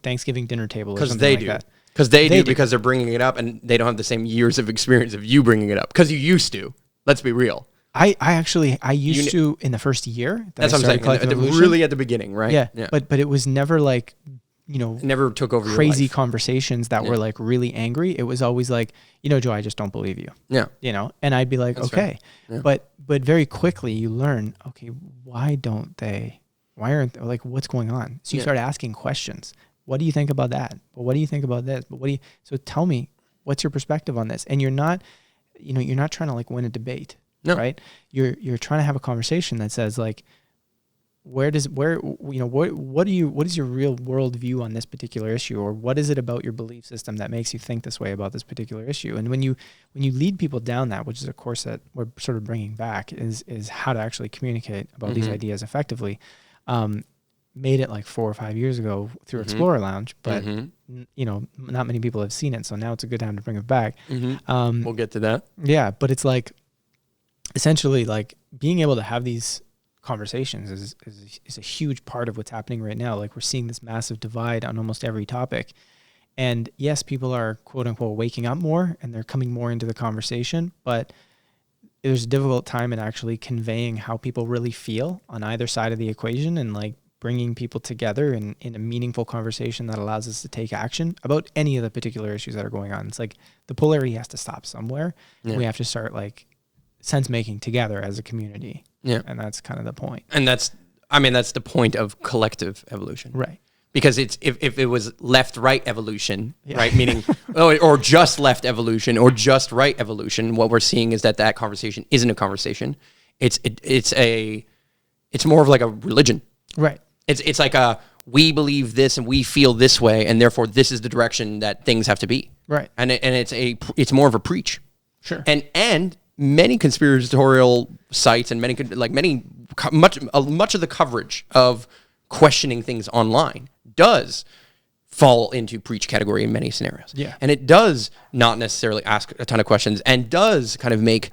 A: Thanksgiving dinner table or something like that.
B: Because they do, because they're bringing it up and they don't have the same years of experience of you bringing it up. Because you used to. Let's be real.
A: I used to in the first year.
B: That's what I'm saying. Really at the beginning, right?
A: Yeah. But it was never like,
B: it never took over
A: crazy
B: your life.
A: Conversations that were like really angry. It was always like, Joe, I just don't believe you. Yeah. And I'd be like, that's okay. Yeah. But very quickly you learn, okay, why aren't they, like, what's going on? So you start asking questions. What do you think about that? Well, what do you think about this? But so tell me, what's your perspective on this? And you're not trying to like win a debate, right? You're trying to have a conversation that says like, what is your real world view on this particular issue? Or what is it about your belief system that makes you think this way about this particular issue? And when you lead people down that, which is a course that we're sort of bringing back, is how to actually communicate about these ideas effectively. Made it like 4 or 5 years ago through Explorer Lounge, but not many people have seen it. So now it's a good time to bring it back.
B: We'll get to that.
A: Yeah. But it's like, essentially like being able to have these conversations is a huge part of what's happening right now. Like, we're seeing this massive divide on almost every topic. And yes, people are quote unquote waking up more and they're coming more into the conversation, but there's a difficult time in actually conveying how people really feel on either side of the equation, and like bringing people together in a meaningful conversation that allows us to take action about any of the particular issues that are going on. It's like the polarity has to stop somewhere. We have to start like sense making together as a community. Yeah. And that's kind of the point.
B: And that's the point of collective evolution.
A: Right.
B: Because it's if it was left-right evolution, right? Meaning, or just left evolution or just right evolution, what we're seeing is that conversation isn't a conversation. It's more of like a religion.
A: Right.
B: It's like we believe this and we feel this way, and therefore this is the direction that thing have to be.
A: Right.
B: And it's more of a preach.
A: Sure.
B: And many conspiratorial sites and much of the coverage of questioning things online does fall into preach category in many scenarios.
A: Yeah.
B: And it does not necessarily ask a ton of questions and does kind of make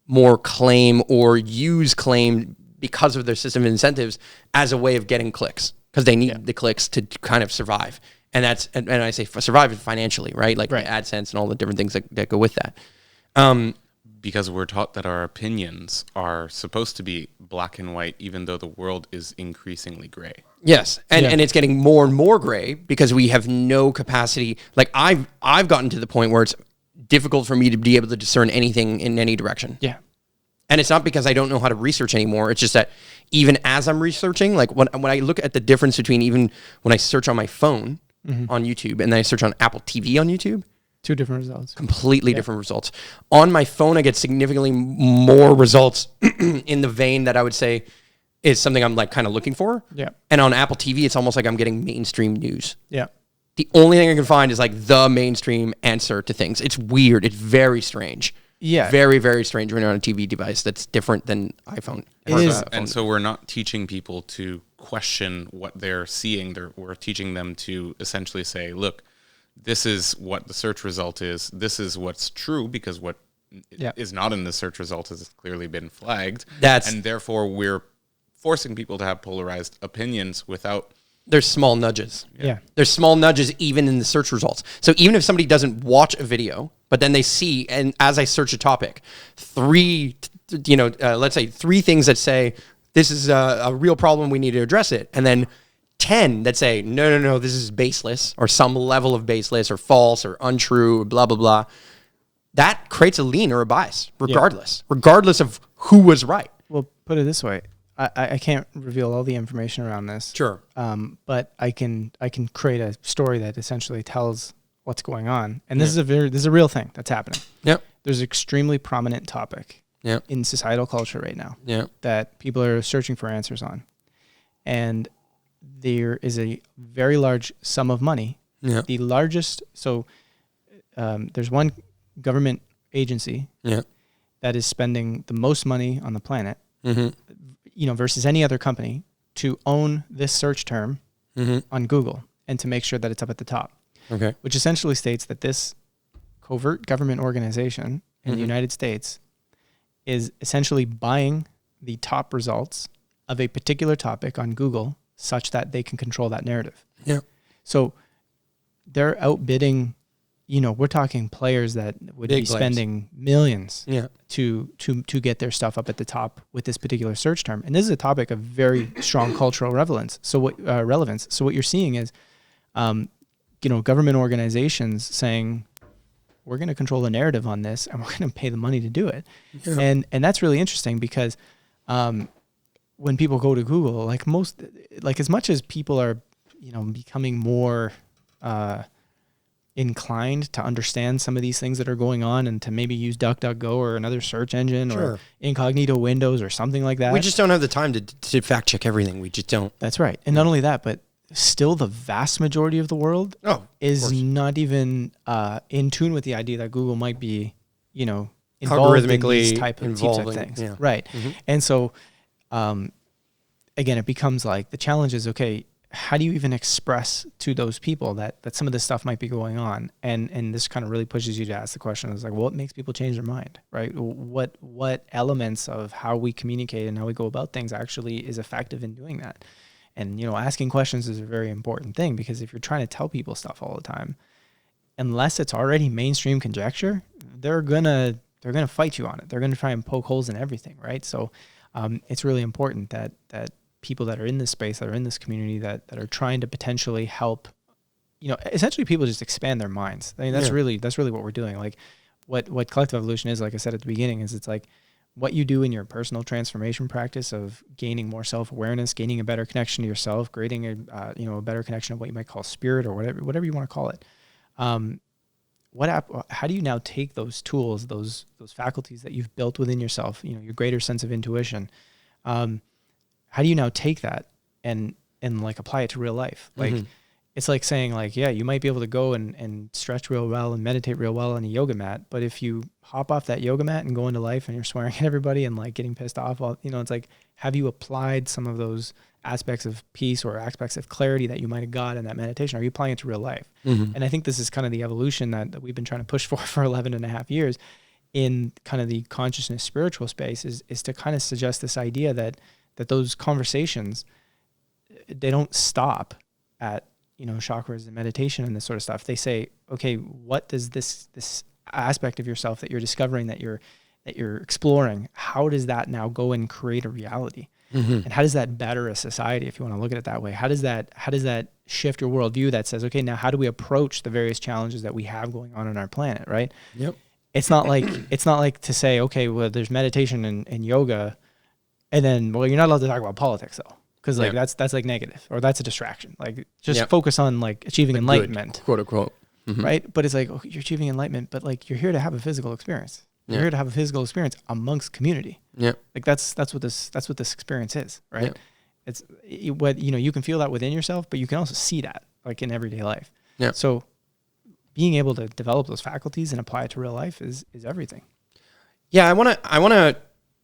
B: more claim or use claim because of their system of incentives as a way of getting clicks, because they need the clicks to kind of survive. And that's, and I say survive financially, right? Like AdSense and all the different things that go with that.
C: Because we're taught that our opinions are supposed to be black and white, even though the world is increasingly gray.
B: Yes, and it's getting more and more gray because we have no capacity. Like I've gotten to the point where it's difficult for me to be able to discern anything in any direction.
A: Yeah.
B: And it's not because I don't know how to research anymore. It's just that even as I'm researching, like when I look at the difference between even when I search on my phone on YouTube and then I search on Apple TV on YouTube,
A: Two different results.
B: completely different results. On my phone, I get significantly more results in the vein that I would say is something I'm like kind of looking for.
A: Yeah.
B: And on Apple TV, it's almost like I'm getting mainstream news.
A: Yeah.
B: The only thing I can find is like the mainstream answer to things. It's weird. It's very strange.
A: Yeah.
B: Very, very strange when you're on a TV device that's different than iPhone.
A: It is.
C: And so we're not teaching people to question what they're seeing. We're teaching them to essentially say, look, this is what the search result is. This is what's true because what is not in the search result has clearly been flagged. And therefore we're forcing people to have polarized opinions without...
B: There's small nudges.
A: Yeah.
B: There's small nudges even in the search results. So even if somebody doesn't watch a video, but then they see, and as I search a topic, let's say 3 things that say, this is a real problem, we need to address it. And then 10 that say, no, this is baseless, or some level of baseless, or false, or untrue, or blah, blah, blah. That creates a lean or a bias, regardless of who was right.
A: Well, put it this way. I can't reveal all the information around this.
B: Sure.
A: But I can create a story that essentially tells what's going on. And this is a real thing that's happening.
B: Yep.
A: There's an extremely prominent topic in societal culture right now that people are searching for answers on. And there is a very large sum of money. Yeah. The largest, there's one government agency that is spending the most money on the planet, versus any other company to own this search term on Google and to make sure that it's up at the top.
B: Okay.
A: Which essentially states that this covert government organization in the United States is essentially buying the top results of a particular topic on Google such that they can control that narrative.
B: Yeah.
A: So they're outbidding, we're talking players that would be spending millions to get their stuff up at the top with this particular search term. And this is a topic of very strong cultural relevance. So what you're seeing is, government organizations saying, we're going to control the narrative on this and we're going to pay the money to do it. Yeah. And that's really interesting because, when people go to Google, as much as people are, becoming more, inclined to understand some of these things that are going on and to maybe use DuckDuckGo or another search engine or incognito windows or something like that.
B: We just don't have the time to fact check everything. We just don't.
A: That's right. And not only that, but still the vast majority of the world is not even in tune with the idea that Google might be, involved in these types of things. Yeah. Right. Mm-hmm. And so, again, it becomes like the challenge is, okay, how do you even express to those people that some of this stuff might be going on? And this kind of really pushes you to ask the question, is like, what makes people change their mind, right? What elements of how we communicate and how we go about things actually is effective in doing that? And, asking questions is a very important thing, because if you're trying to tell people stuff all the time, unless it's already mainstream conjecture, they're gonna fight you on it. They're gonna try and poke holes in everything, right? So it's really important that people that are in this space, that are in this community, that are trying to potentially help, essentially people just expand their minds. I mean, that's really what we're doing. Like what collective evolution is, like I said at the beginning, is it's like what you do in your personal transformation practice of gaining more self-awareness, gaining a better connection to yourself, creating a better connection of what you might call spirit or whatever you want to call it. How do you now take those tools, those faculties that you've built within yourself, your greater sense of intuition, how do you now take that and like apply it to real life? Like, it's like saying like, yeah, you might be able to go and stretch real well and meditate real well on a yoga mat, but if you hop off that yoga mat and go into life and you're swearing at everybody and like getting pissed off, well, it's like, have you applied some of those aspects of peace or aspects of clarity that you might have got in that meditation? Are you applying it to real life? And I think this is kind of the evolution that we've been trying to push for 11 and a half years in kind of the consciousness spiritual space is to kind of suggest this idea that those conversations, they don't stop at, chakras and meditation and this sort of stuff. They say, okay, what does this aspect of yourself that you're discovering, that you're exploring, how does that now go and create a reality? And how does that better a society, if you want to look at it that way? How does that shift your worldview that says, okay, now how do we approach the various challenges that we have going on our planet, right?
B: Yep.
A: It's not like to say, okay, well, there's meditation and yoga, and then, well, you're not allowed to talk about politics though, because like that's like negative, or that's a distraction. Like just focus on like achieving enlightenment,
B: good, quote unquote,
A: right? But it's like, oh, you're achieving enlightenment, but like you're here to have a physical experience. You're here to have a physical experience amongst community. Yeah, like that's what this experience is, right? Yep. It's what you can feel that within yourself, but you can also see that like in everyday life. Yeah. So being able to develop those faculties and apply it to real life is everything. Yeah,
B: I want to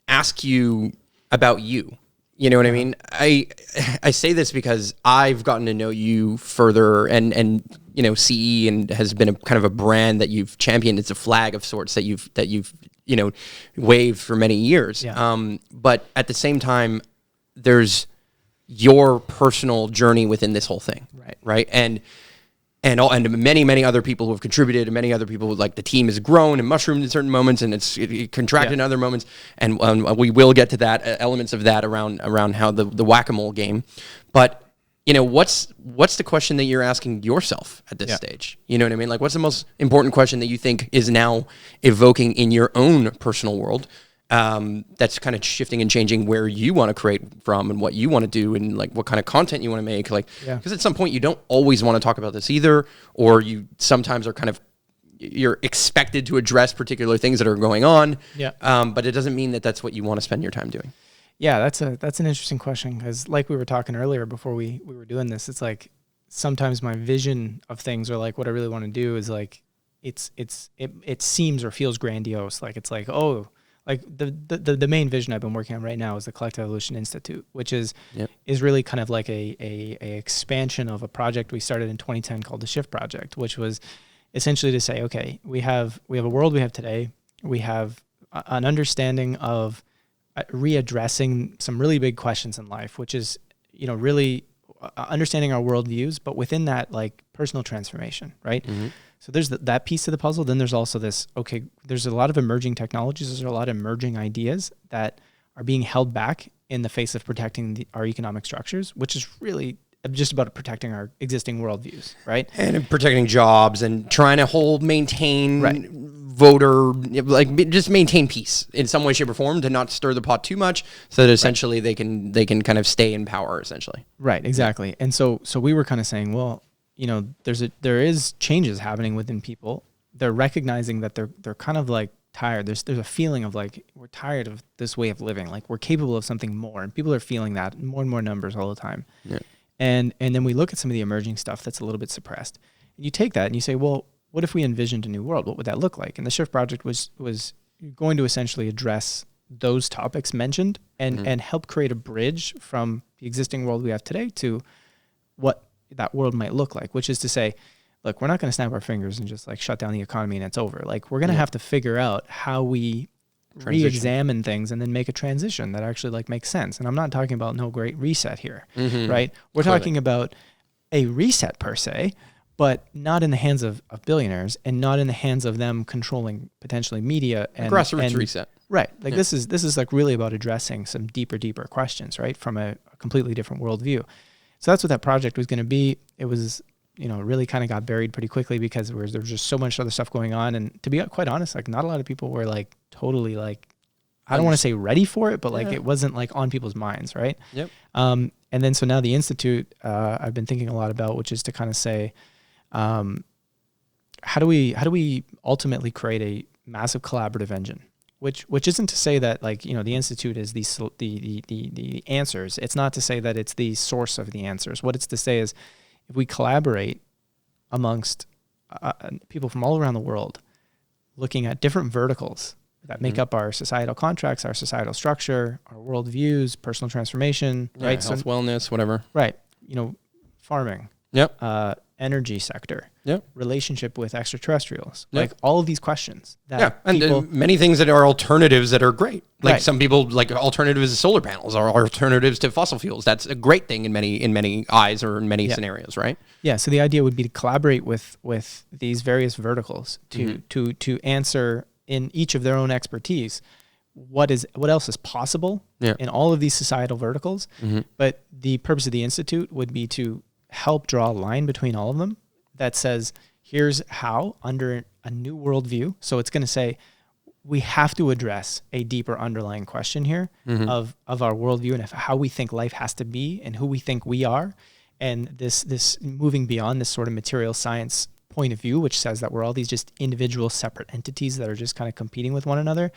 B: ask you about you. You know what I mean? I say this because I've gotten to know you further, and CE and has been a kind of a brand that you've championed. It's a flag of sorts that you've waved for many years. Yeah. But at the same time, there's your personal journey within this whole thing, right? And many other people who have contributed, and many other people who, like, the team has grown and mushroomed in certain moments, and it contracted in other moments, and we will get to that elements of that around how the whack-a-mole game. But what's the question that you're asking yourself at this stage? You know what I mean? Like, what's the most important question that you think is now evoking in your own personal world? That's kind of shifting and changing where you want to create from and what you want to do and like what kind of content you want to make. Like, because at some point you don't always want to talk about this either, or you sometimes are you're expected to address particular things that are going on. Yeah. But it doesn't mean that that's what you want to spend your time doing.
A: Yeah, that's an interesting question, because like we were talking earlier before we were doing this, it's like sometimes my vision of things, or like what I really want to do, is like it seems or feels grandiose. Like it's like, oh, like the main vision I've been working on right now is the Collective Evolution Institute, which is really kind of like a expansion of a project we started in 2010 called the Shift Project, which was essentially to say, okay, we have a world we have today. We have an understanding of readdressing some really big questions in life, which is, really understanding our worldviews, but within that, like personal transformation, right? Mm-hmm. So there's that piece of the puzzle. Then there's also this, okay, there's a lot of emerging technologies. There's a lot of emerging ideas that are being held back in the face of protecting our economic structures, which is really just about protecting our existing worldviews, right?
B: And protecting jobs and trying to maintain voter, like just maintain peace in some way, shape, or form, to not stir the pot too much, so that essentially they can kind of stay in power, essentially.
A: Right, exactly. And so we were kind of saying, well, there is changes happening within people. They're recognizing that they're kind of like tired. There's a feeling of like, we're tired of this way of living. Like we're capable of something more, and people are feeling that in more and more numbers all the time. Yeah. And then we look at some of the emerging stuff that's a little bit suppressed. And you take that and you say, well, what if we envisioned a new world? What would that look like? And the Shift Project was going to essentially address those topics mentioned and help create a bridge from the existing world we have today to what that world might look like, which is to say, look, we're not going to snap our fingers and just like shut down the economy and it's over. Like we're going to have to figure out how we re-examine things and then make a transition that actually like makes sense. And I'm not talking about no great reset here, right? We're talking about a reset per se, but not in the hands of billionaires and not in the hands of them controlling potentially media and
B: grassroots reset.
A: Right. Like this is like really about addressing some deeper questions, right? From a completely different worldview. So that's what that project was going to be. It was, really kind of got buried pretty quickly because there was just so much other stuff going on. And to be quite honest, like not a lot of people were like totally like, I don't want to say ready for it, but like it wasn't like on people's minds, right? Yep. And then so now the Institute, I've been thinking a lot about, which is to kind of say, how do we ultimately create a massive collaborative engine? Which isn't to say that like, the Institute is the answers. It's not to say that it's the source of the answers. What it's to say is if we collaborate amongst people from all around the world, looking at different verticals that make up our societal contracts, our societal structure, our worldviews, personal transformation, right?
B: Health, wellness, whatever.
A: Right. Farming.
B: Yep.
A: Energy sector.
B: Yep.
A: Relationship with extraterrestrials.
B: Yep.
A: Like all of these questions that
B: and
A: people,
B: many things that are alternatives that are great. Like
A: Right.
B: some people, like alternatives to solar panels or alternatives to fossil fuels. That's a great thing in many eyes or in many scenarios, right?
A: Yeah. So the idea would be to collaborate with these various verticals to answer in each of their own expertise what else is possible in all of these societal verticals. But the purpose of the Institute would be to help draw a line between all of them that says, here's how under a new worldview. So it's going to say, we have to address a deeper underlying question here of our worldview and of how we think life has to be and who we think we are. And this moving beyond this sort of material science point of view, which says that we're all these just individual separate entities that are just kind of competing with one another,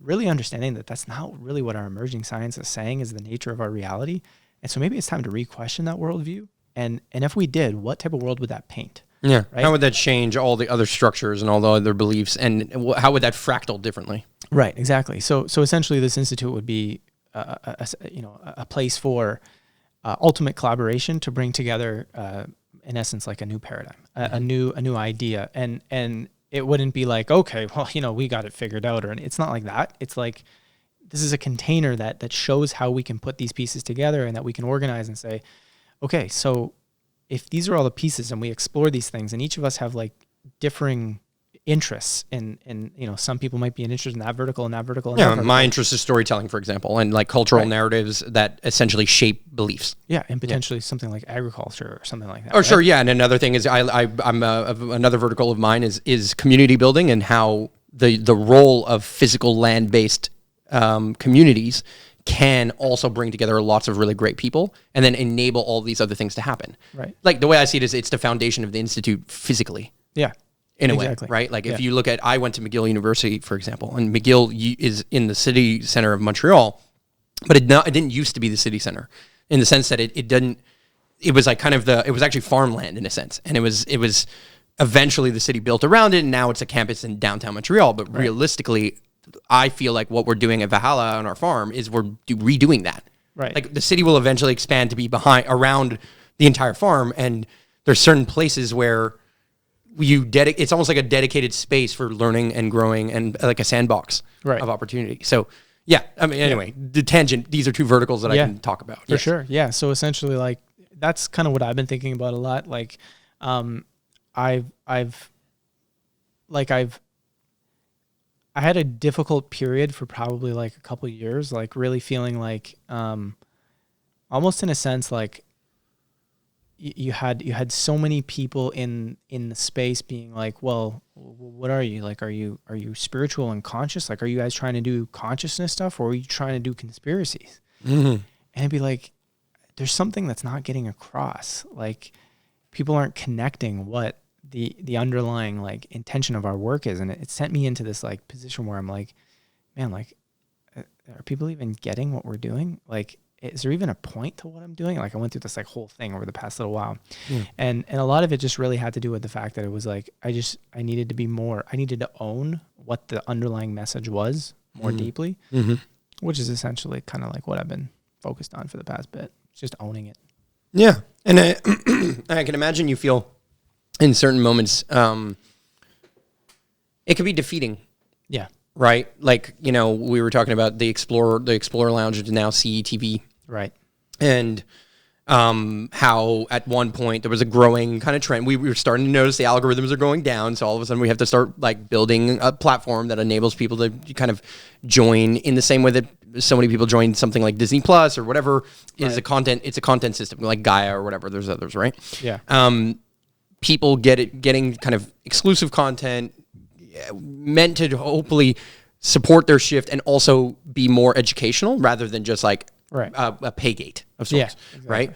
A: really understanding that that's not really what our emerging science is saying is the nature of our reality. And so maybe it's time to re-question that worldview. And if we did, what type of world would that paint?
B: Yeah.
A: Right?
B: How would that change all the other structures and all the other beliefs? And how would that fractal differently?
A: Right, exactly. So essentially this institute would be a place for ultimate collaboration to bring together, in essence, like a new paradigm, a new idea. And it wouldn't be like, okay, well, we got it figured out. Or it's not like that. It's like, this is a container that shows how we can put these pieces together and that we can organize and say, okay, so if these are all the pieces and we explore these things and each of us have like differing interests in some people might be an interest in that vertical and that vertical. And that vertical.
B: My interest is storytelling, for example, and like cultural narratives that essentially shape beliefs.
A: Yeah, and potentially something like agriculture or something like that.
B: Oh, right? Sure, yeah. And another thing is, another vertical of mine is community building and how the role of physical land-based communities can also bring together lots of really great people and then enable all these other things to happen.
A: Right.
B: Like the way I see it is it's the foundation of the Institute physically.
A: Yeah.
B: In a way, right? Like if you look at, I went to McGill University, for example, and McGill is in the city center of Montreal, but it didn't used to be the city center in the sense that it was like kind of it was actually farmland in a sense. And it was eventually the city built around it. And now it's a campus in downtown Montreal. But realistically, I feel like what we're doing at Valhalla on our farm is we're redoing that.
A: Right.
B: Like the city will eventually expand to be around the entire farm. And there's certain places where it's almost like a dedicated space for learning and growing and like a sandbox of opportunity. So yeah, I mean, anyway, the tangent, these are two verticals that I can talk about.
A: For sure. Yeah. So essentially like, that's kind of what I've been thinking about a lot. Like, I had a difficult period for probably like a couple of years, like really feeling like, almost in a sense, like you had so many people in the space being like, well, what are you? Like, are you spiritual and conscious? Like, are you guys trying to do consciousness stuff or are you trying to do conspiracies? And it'd be like, there's something that's not getting across. Like people aren't connecting what the underlying like intention of our work is. And it sent me into this like position where I'm like, man, like, are people even getting what we're doing? Like, is there even a point to what I'm doing? Like I went through this like whole thing over the past little while. And a lot of it just really had to do with the fact that it was like, I needed to own what the underlying message was more deeply, which is essentially kind of like what I've been focused on for the past bit, just owning it.
B: Yeah. And I can imagine you feel in certain moments, it could be defeating.
A: Yeah.
B: Right. Like, we were talking about the Explorer Lounge is now CETV.
A: Right.
B: And how at one point there was a growing kind of trend. We were starting to notice the algorithms are going down. So all of a sudden we have to start like building a platform that enables people to kind of join in the same way that so many people join something like Disney Plus or whatever is it's a content system like Gaia or whatever. There's others, right?
A: Yeah.
B: People getting kind of exclusive content meant to hopefully support their shift and also be more educational rather than just like a pay gate of sorts, exactly. Right?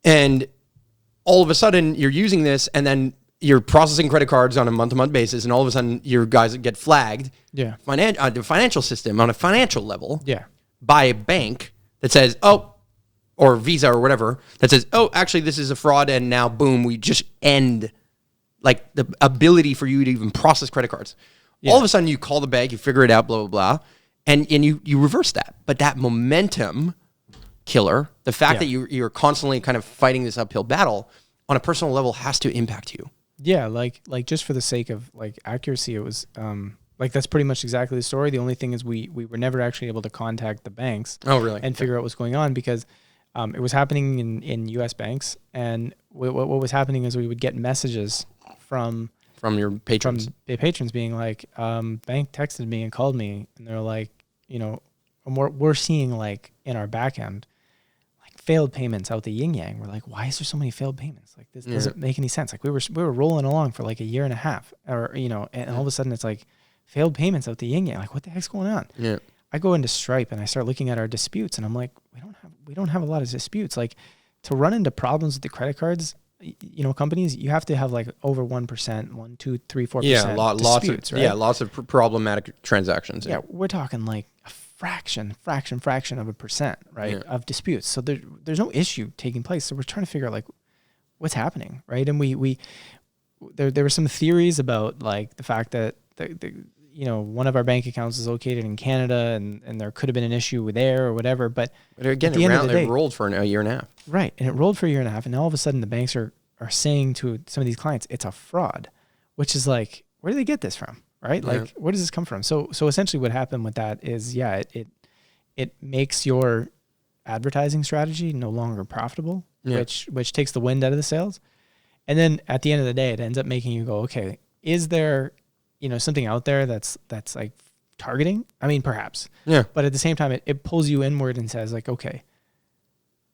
B: And all of a sudden you're using this and then you're processing credit cards on a month-to-month basis and all of a sudden your guys get flagged the financial system on a financial level by a bank that says, oh, or Visa or whatever that says, oh, actually this is a fraud, and now boom, we just end like the ability for you to even process credit cards. Yeah. All of a sudden you call the bank, you figure it out, blah, blah, blah, and you reverse that. But that momentum killer, the fact that you're constantly kind of fighting this uphill battle on a personal level has to impact you.
A: Yeah, like just for the sake of like accuracy, it was like that's pretty much exactly the story. The only thing is we were never actually able to contact the banks.
B: Oh, really?
A: And figure out what's going on because it was happening in U.S. banks, and what was happening is we would get messages from
B: your patrons,
A: from the patrons being like, bank texted me and called me, and they're like, you know, we're seeing like in our back end like failed payments out the yin yang. We're like, why is there so many failed payments? Like this doesn't make any sense. Like we were rolling along for like a year and a half, or you know, and all of a sudden it's like failed payments out the yin yang. Like what the heck's going on?
B: Yeah.
A: I go into Stripe and I start looking at our disputes, and I'm like, we don't have a lot of disputes. Like to run into problems with the credit cards, you know, companies, you have to have like over 1%, 1, 2, 3, 4%.
B: Yeah, lots of
A: right?
B: yeah, lots of problematic transactions.
A: Yeah, we're talking like a fraction of a percent, right, of disputes. So there's no issue taking place. So we're trying to figure out like what's happening, right? And there were some theories about like the fact that the you know, one of our bank accounts is located in Canada, and there could have been an issue there or whatever. But
B: again, it rolled for a year and a half.
A: Right. And it rolled for a year and a half. And all of a sudden the banks are saying to some of these clients, it's a fraud, which is like, where do they get this from? Right. Yeah. Like, where does this come from? So essentially what happened with that is, it makes your advertising strategy no longer profitable, which takes the wind out of the sails. And then at the end of the day, it ends up making you go, okay, is there, you know, something out there that's like targeting? I mean, perhaps. Yeah. But at the same time, it pulls you inward and says like, okay,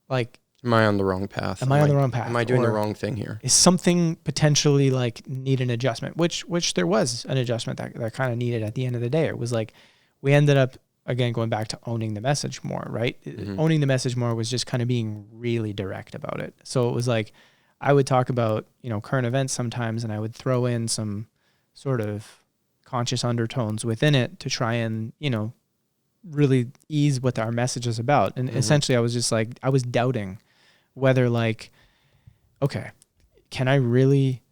A: like,
B: am I on the wrong path?
A: Am I on the wrong path?
B: Am I doing the wrong thing here?
A: Is something potentially like need an adjustment? Which there was an adjustment that kind of needed at the end of the day. It was like, we ended up, again, going back to owning the message more, right? Mm-hmm. Owning the message more was just kind of being really direct about it. So it was like, I would talk about, you know, current events sometimes, and I would throw in some sort of conscious undertones within it to try and, you know, really ease what our message is about. And essentially I was just like, I was doubting whether like, okay, can I really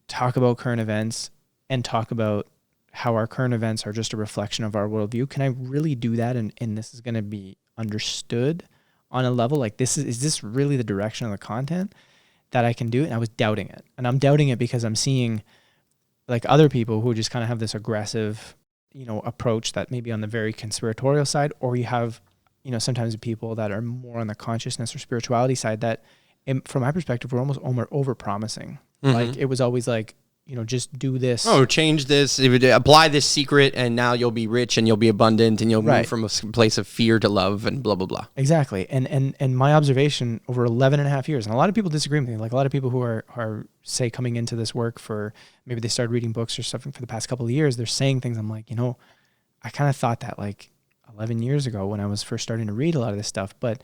A: talk about current events and talk about how our current events are just a reflection of our worldview? Can I really do that? And this is going to be understood on a level like this is this really the direction of the content that I can do? And I was doubting it. And I'm doubting it because I'm seeing like other people who just kind of have this aggressive, you know, approach that may be on the very conspiratorial side, or you have, you know, sometimes people that are more on the consciousness or spirituality side that, from my perspective, were almost over promising. Mm-hmm. Like it was always like, you know, just do this.
B: Oh, change this, apply this secret, and now you'll be rich and you'll be abundant and you'll move from a place of fear to love and blah, blah, blah.
A: Exactly. And my observation over 11 and a half years, and a lot of people disagree with me, like a lot of people who are say coming into this work for, maybe they started reading books or something for the past couple of years, they're saying things. I'm like, you know, I kind of thought that like 11 years ago when I was first starting to read a lot of this stuff. But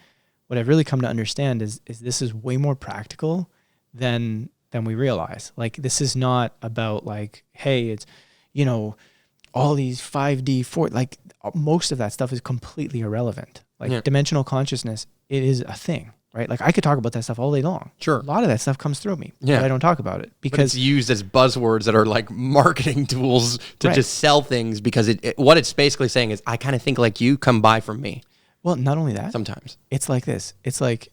A: what I've really come to understand is this is way more practical than we realize. Like this is not about like, hey, it's, you know, all these 5D, like most of that stuff is completely irrelevant. Like dimensional consciousness, it is a thing, right? Like I could talk about that stuff all day long.
B: Sure.
A: A lot of that stuff comes through me, but I don't talk about it because
B: but it's used as buzzwords that are like marketing tools to just sell things, because what it's basically saying is, I kind of think like you, come buy from me.
A: Well, not only that,
B: sometimes
A: it's like this. It's like,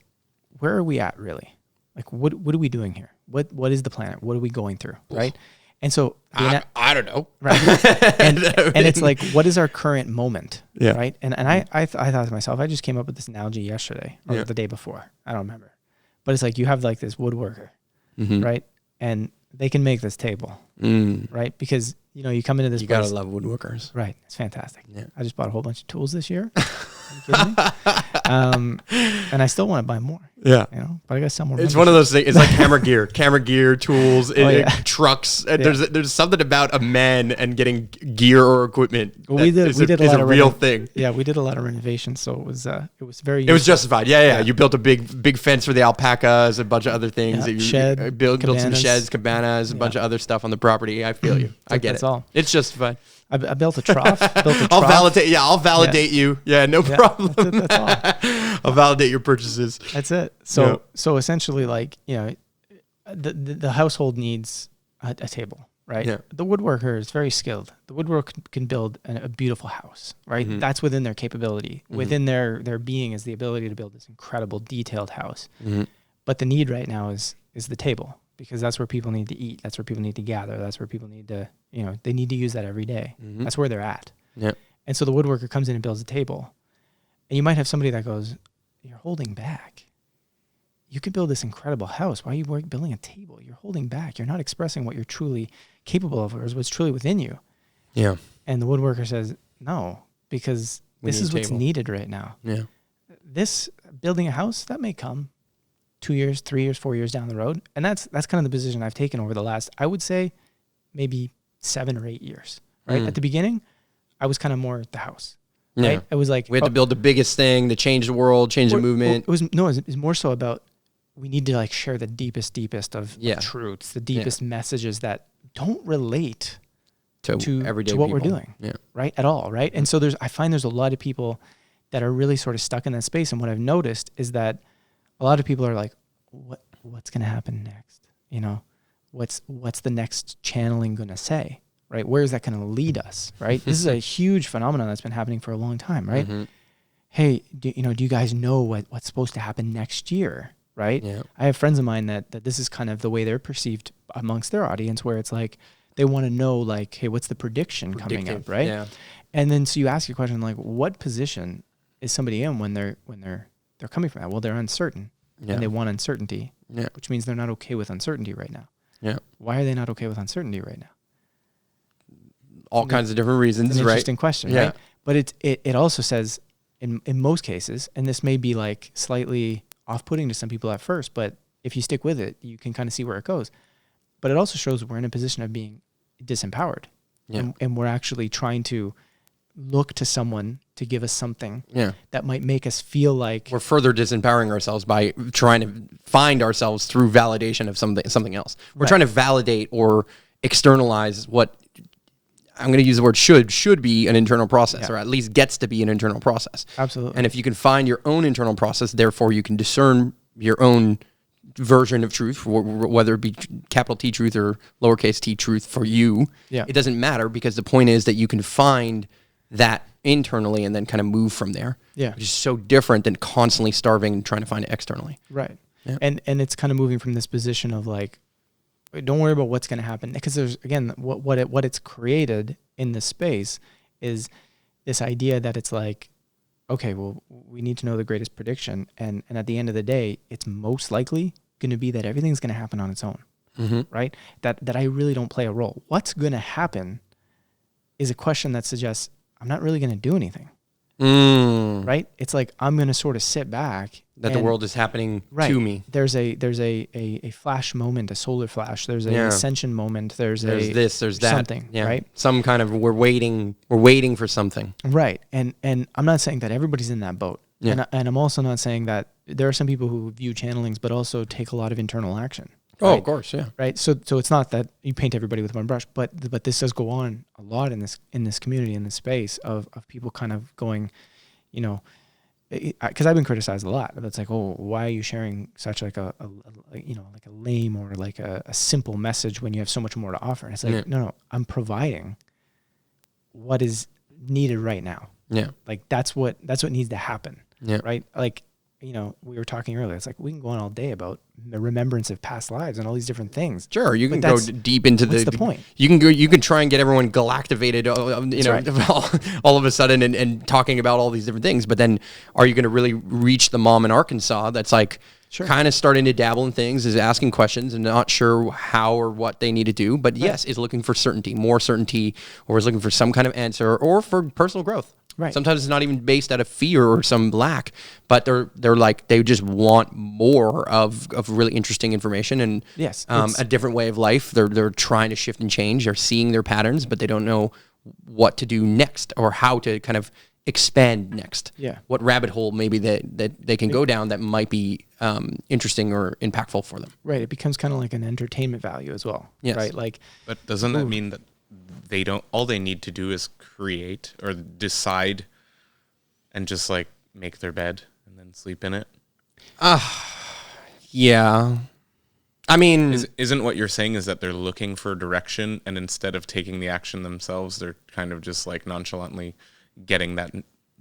A: where are we at really? Like, what are we doing here? What is the planet? What are we going through? Right. And so
B: I don't know.
A: Right. and it's like, what is our current moment? Yeah. Right. And I thought to myself, I just came up with this analogy yesterday or the day before. I don't remember. But it's like, you have like this woodworker, right? And they can make this table, right? Because, you know, you come into this
B: you
A: place.
B: Gotta love woodworkers.
A: Right. It's fantastic.
B: Yeah.
A: I just bought a whole bunch of tools this year. Are you kidding me? And I still want to buy more.
B: Yeah.
A: You know, but I got some more.
B: It's one of those things. It's like camera gear, tools, trucks. And there's something about a man and getting gear or equipment.
A: Well, we did a lot of
B: real thing.
A: Yeah, we did a lot of renovations, so it was very.
B: It was justified. Yeah. You built a big fence for the alpacas, a bunch of other things.
A: Yeah,
B: built some sheds, cabanas, a bunch of other stuff on the property. I feel you. I get it.
A: All.
B: It's justified.
A: I built a trough.
B: I'll validate you. Yeah, no problem.
A: That's all.
B: I'll validate your purchases.
A: That's it. So essentially, like, you know, the household needs a table, right?
B: Yeah.
A: The woodworker is very skilled. The woodworker can build a beautiful house, right?
B: Mm-hmm.
A: That's within their capability. Mm-hmm. Within their being is the ability to build this incredible detailed house.
B: Mm-hmm.
A: But the need right now is the table, because that's where people need to eat. That's where people need to gather. That's where people need to, you know, they need to use that every day.
B: Mm-hmm.
A: That's where they're at.
B: Yeah.
A: And so the woodworker comes in and builds a table. And you might have somebody that goes, you're holding back. You could build this incredible house. Why are you building a table? You're holding back. You're not expressing what you're truly capable of, or what's truly within you.
B: Yeah.
A: And the woodworker says, no, because this is what's needed right now.
B: Yeah.
A: This building a house, that may come 2 years, 3 years, 4 years down the road. And that's kind of the position I've taken over the last, I would say, maybe 7 or 8 years. Right? At the beginning, I was kind of more the house.
B: Yeah.
A: Right? It was like,
B: we had to build the biggest thing to change the world, change the movement.
A: It was more so about, we need to like share the deepest of truths, the deepest messages that don't relate to
B: everyday
A: to what
B: people.
A: we're doing, right? At all, right? And so I find there's a lot of people that are really sort of stuck in that space. And what I've noticed is that a lot of people are like, what's going to happen next? You know, what's the next channeling going to say? Right? Where is that going to lead us? Right? This is a huge phenomenon that's been happening for a long time, right? Mm-hmm. Hey, do you guys know what's supposed to happen next year? Right? Yeah. I have friends of mine that this is kind of the way they're perceived amongst their audience, where it's like they want to know, like, hey, what's the prediction coming up, right? Yeah. And then so you ask your question, like, what position is somebody in when they're coming from that? Well, they're uncertain, and they want uncertainty, which means they're not okay with uncertainty right now. Yeah. Why are they not okay with uncertainty right now?
B: All kinds of different reasons,
A: it's an
B: right?
A: Interesting question, right? But it also says in most cases, and this may be like slightly off-putting to some people at first, but if you stick with it, you can kind of see where it goes. But it also shows we're in a position of being disempowered, and we're actually trying to look to someone to give us something that might make us feel like
B: we're further disempowering ourselves by trying to find ourselves through validation of something else. We're trying to validate or externalize what I'm going to use the word should be an internal process, or at least gets to be an internal process.
A: Absolutely.
B: And if you can find your own internal process, therefore you can discern your own version of truth, whether it be capital T truth or lowercase t truth for you. Yeah. It doesn't matter, because the point is that you can find that internally and then kind of move from there. Yeah. Which is so different than constantly starving and trying to find it externally.
A: Right. Yeah. And it's kind of moving from this position of like, don't worry about what's going to happen, because there's, again, what it's created in this space is this idea that it's like, okay, well, we need to know the greatest prediction, and at the end of the day, it's most likely going to be that everything's going to happen on its own, right? That I really don't play a role. What's going to happen is a question that suggests I'm not really going to do anything. Right? It's like I'm going to sort of sit back.
B: That the world is happening to me.
A: There's a flash moment, a solar flash. There's an ascension moment. There's
B: that.
A: Something, right?
B: Some kind of we're waiting for something.
A: Right. And I'm not saying that everybody's in that boat. Yeah. And I'm also not saying that there are some people who view channelings but also take a lot of internal action.
B: Right?
A: Oh,
B: of course, yeah.
A: Right. So it's not that you paint everybody with one brush, but this does go on a lot in this community, in this space of people kind of going, you know, because I've been criticized a lot. It's like, oh, why are you sharing such like a lame or like a simple message when you have so much more to offer? And it's like, no, I'm providing what is needed right now. Yeah. Like that's what needs to happen. Yeah. Right. Like, you know, we were talking earlier. It's like we can go on all day about the remembrance of past lives and all these different things.
B: Sure, you can go deep into
A: what's the point.
B: You can try and get everyone galactivated, all of a sudden, and talking about all these different things. But then, are you going to really reach the mom in Arkansas that's like kind of starting to dabble in things, is asking questions and not sure how or what they need to do, but yes, is looking for certainty, more certainty, or is looking for some kind of answer, or for personal growth. Right. Sometimes it's not even based out of fear or some lack, but they're like, they just want more of really interesting information and a different way of life. They're trying to shift and change. They're seeing their patterns, but they don't know what to do next or how to kind of expand next. Yeah. What rabbit hole maybe that they can go down that might be interesting or impactful for them.
A: Right. It becomes kind of like an entertainment value as well. Yes. Right. Like,
C: but doesn't that mean that they don't, all they need to do is create or decide and just like make their bed and sleep in it.
B: Yeah. I mean,
C: Isn't what you're saying is that they're looking for direction, and instead of taking the action themselves, they're kind of just like nonchalantly getting that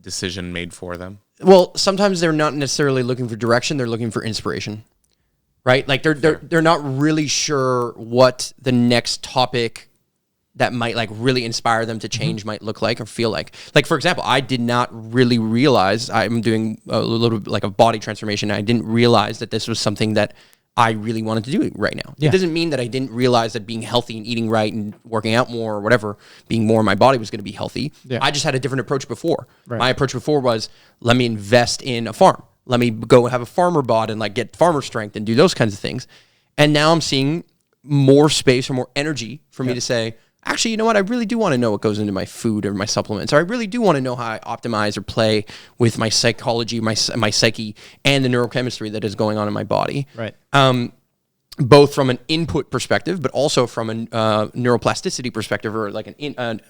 C: decision made for them?
B: well, sometimes they're not necessarily looking for direction, they're looking for inspiration. Right? Like they're not really sure what the next topic that might like really inspire them to change might look like or feel like. Like, for example, I did not really realize I'm doing a little like a body transformation. I didn't realize that this was something that I really wanted to do right now.
A: Yeah.
B: It doesn't mean that I didn't realize that being healthy and eating right and working out more or whatever, being more in my body was going to be healthy.
A: Yeah.
B: I just had a different approach before.
A: Right.
B: My approach before was, let me invest in a farm. Let me go have a farmer bod and like get farmer strength and do those kinds of things. And now I'm seeing more space or more energy for me to say, actually, you know what? I really do want to know what goes into my food or my supplements, or I really do want to know how I optimize or play with my psychology, my psyche, and the neurochemistry that is going on in my body.
A: Right.
B: Both from an input perspective, but also from a neuroplasticity perspective, or like an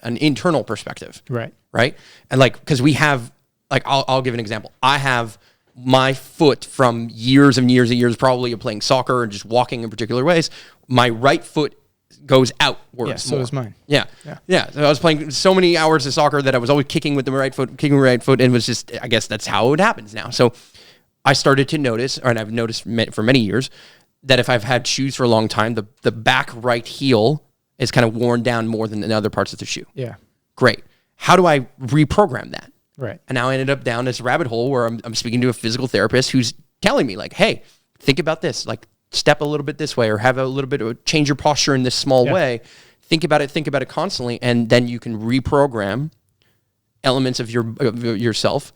B: internal perspective.
A: Right.
B: Right. And like, because we have, like, I'll give an example. I have my foot from years and years and years, probably of playing soccer and just walking in particular ways. My right foot goes outwards.
A: Yeah, so does mine.
B: Yeah. So I was playing so many hours of soccer that I was always kicking with the right foot, and it was just, I guess that's how it happens now. So I started to notice, and I've noticed for many years, that if I've had shoes for a long time, the back right heel is kind of worn down more than the other parts of the shoe.
A: Yeah.
B: Great. How do I reprogram that?
A: Right.
B: And now I ended up down this rabbit hole where I'm speaking to a physical therapist who's telling me like, hey, think about this, like step a little bit this way, or have a little bit of change your posture in this small way. Think about it constantly. And then you can reprogram elements of yourself.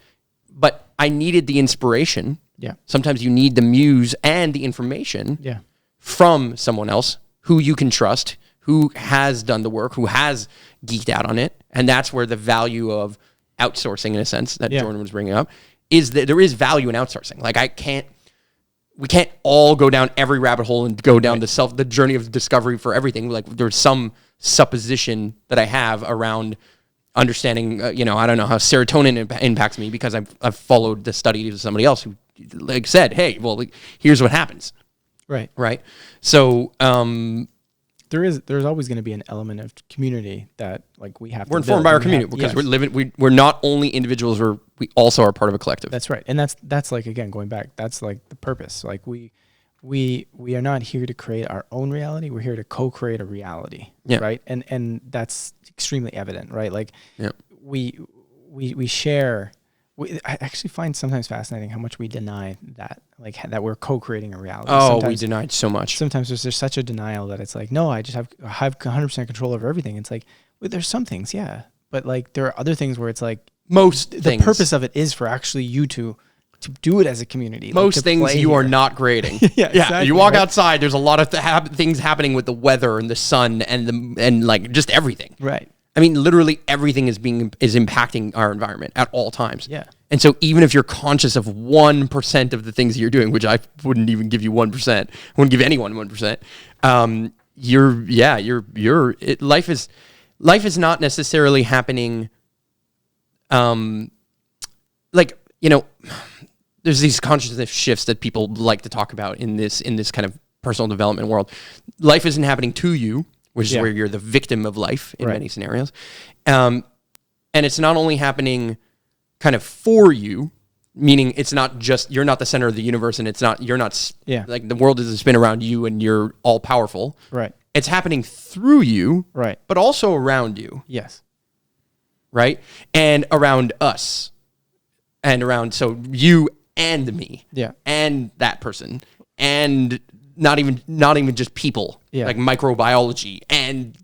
B: But I needed the inspiration.
A: Yeah.
B: Sometimes you need the muse and the information from someone else who you can trust, who has done the work, who has geeked out on it. And that's where the value of outsourcing, in a sense, that Jordan was bringing up, is that there is value in outsourcing. Like we can't all go down every rabbit hole and go down the journey of discovery for everything. Like there's some supposition that I have around understanding, I don't know how serotonin impacts me because I've followed the study of somebody else who like said, hey, well, like, here's what happens.
A: Right.
B: Right. So,
A: there's always going to be an element of community that like we have.
B: We're informed by our community because we're living. We're not only individuals. We also are part of a collective.
A: That's right, and that's like, again, going back. That's like the purpose. Like we are not here to create our own reality. We're here to co-create a reality.
B: Yeah.
A: Right. And that's extremely evident. Right. Like we share. I actually find sometimes fascinating how much we deny that, like that we're co-creating a reality.
B: Oh,
A: sometimes,
B: we denied so much.
A: Sometimes there's such a denial that it's like, no, I just have 100% control over everything. It's like, well, there's some things, yeah, but like there are other things where it's like the purpose of it is for actually you to do it as a community.
B: Most
A: like
B: things you are not creating.
A: Exactly,
B: you walk outside, there's a lot of things happening with the weather and the sun and like just everything.
A: Right.
B: I mean, literally everything is impacting our environment at all times.
A: Yeah.
B: And so even if you're conscious of 1% of the things you're doing, which I wouldn't even give you 1%, I wouldn't give anyone 1%. Life is not necessarily happening. There's these consciousness shifts that people like to talk about in this kind of personal development world. Life isn't happening to you, which is where you're the victim of life in many scenarios. And it's not only happening kind of for you, meaning it's not just, you're not the center of the universe and like the world doesn't spin around you and you're all powerful.
A: Right.
B: It's happening through you,
A: right,
B: but also around you.
A: Yes.
B: Right. And around us and around, so you and me and that person and not even just people, like microbiology and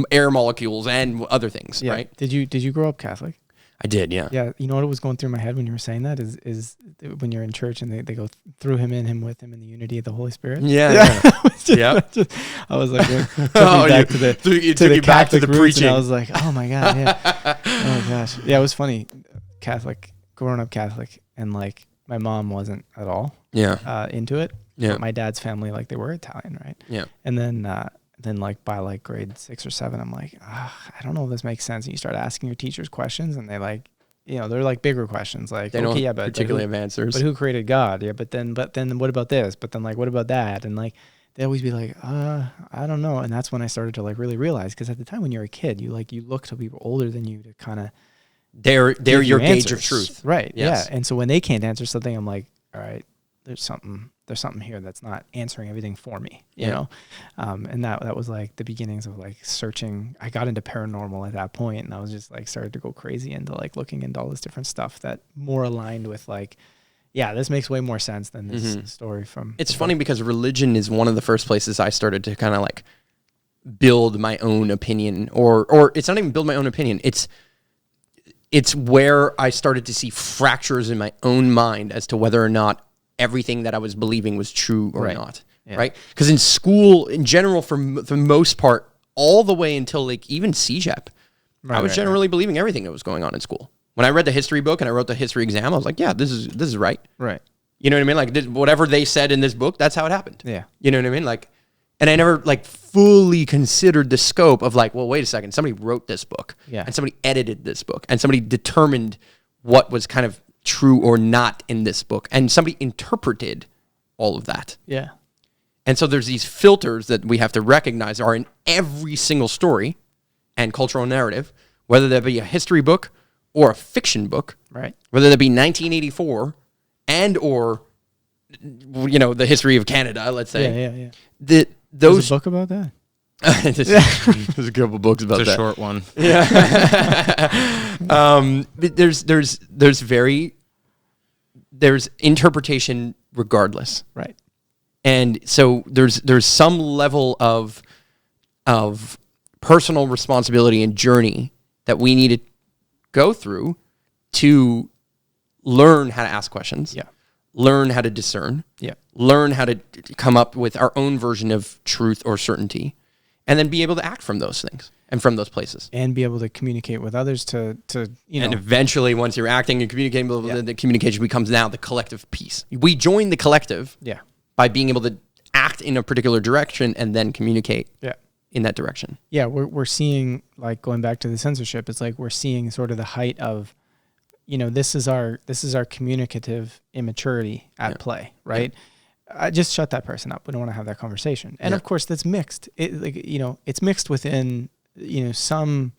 B: air molecules and other things, right?
A: Did you grow up Catholic?
B: I did, yeah.
A: Yeah, you know what was going through my head when you were saying that is when you're in church and they go through him in him with him in the unity of the Holy Spirit.
B: Yeah.
A: I was like, back to the Catholic roots,
B: preaching.
A: and I was like, oh my God, yeah. Oh gosh, yeah, it was funny. Catholic, growing up Catholic, and like my mom wasn't at all into it.
B: Yeah.
A: But my dad's family, like they were Italian, right?
B: Yeah.
A: And then like by like grade 6 or 7, I'm like, I don't know if this makes sense. And you start asking your teachers questions and they like they're like bigger questions. Like,
B: They don't
A: okay, yeah, but
B: particularly have answers.
A: But who created God? Yeah, but then what about this? But then like, what about that? And like, they always be like, I don't know. And that's when I started to like really realize, because at the time when you're a kid, you look to people older than you to kind of
B: they're your gauge of truth,
A: right?
B: Yes.
A: Yeah. And so when they can't answer something, I'm like, all right, there's something here that's not answering everything for me, you know? And that was like the beginnings of like searching. I got into paranormal at that point, and I was just like started to go crazy into like looking into all this different stuff that more aligned with like, yeah, this makes way more sense than this story from.
B: It's funny because religion is one of the first places I started to kind of like build my own opinion, or it's not even build my own opinion. It's where I started to see fractures in my own mind as to whether or not everything that I was believing was true or not. Yeah. Right? Because in school, in general, for the most part, all the way until like even CJEP, I was generally believing everything that was going on in school. When I read the history book and I wrote the history exam, I was like, yeah, this is right.
A: Right.
B: You know what I mean? Like whatever they said in this book, that's how it happened.
A: Yeah.
B: You know what I mean? Like, and I never like fully considered the scope of like, well, wait a second, somebody wrote this book, and somebody edited this book, and somebody determined what was kind of true or not in this book, and somebody interpreted all of that.
A: Yeah.
B: And so there's these filters that we have to recognize are in every single story and cultural narrative, whether that be a history book or a fiction book,
A: right?
B: Whether that be 1984 and or the history of Canada, let's say.
A: Yeah. There's a book about that.
B: There's a couple books about that.
C: It's a short one.
B: Yeah. There's interpretation regardless.
A: Right.
B: And so there's some level of personal responsibility and journey that we need to go through to learn how to ask questions.
A: Yeah.
B: Learn how to discern.
A: Yeah.
B: Learn how to come up with our own version of truth or certainty, and then be able to act from those things and from those places.
A: And be able to communicate with others to
B: And eventually, once you're acting and communicating, the communication becomes now the collective piece. We join the collective by being able to act in a particular direction and then communicate in that direction.
A: Yeah, we're seeing, like, going back to the censorship, it's like we're seeing sort of the height of, this is our communicative immaturity at play, right? I just shut that person up. We don't want to have that conversation. And of course that's mixed. It's mixed within, some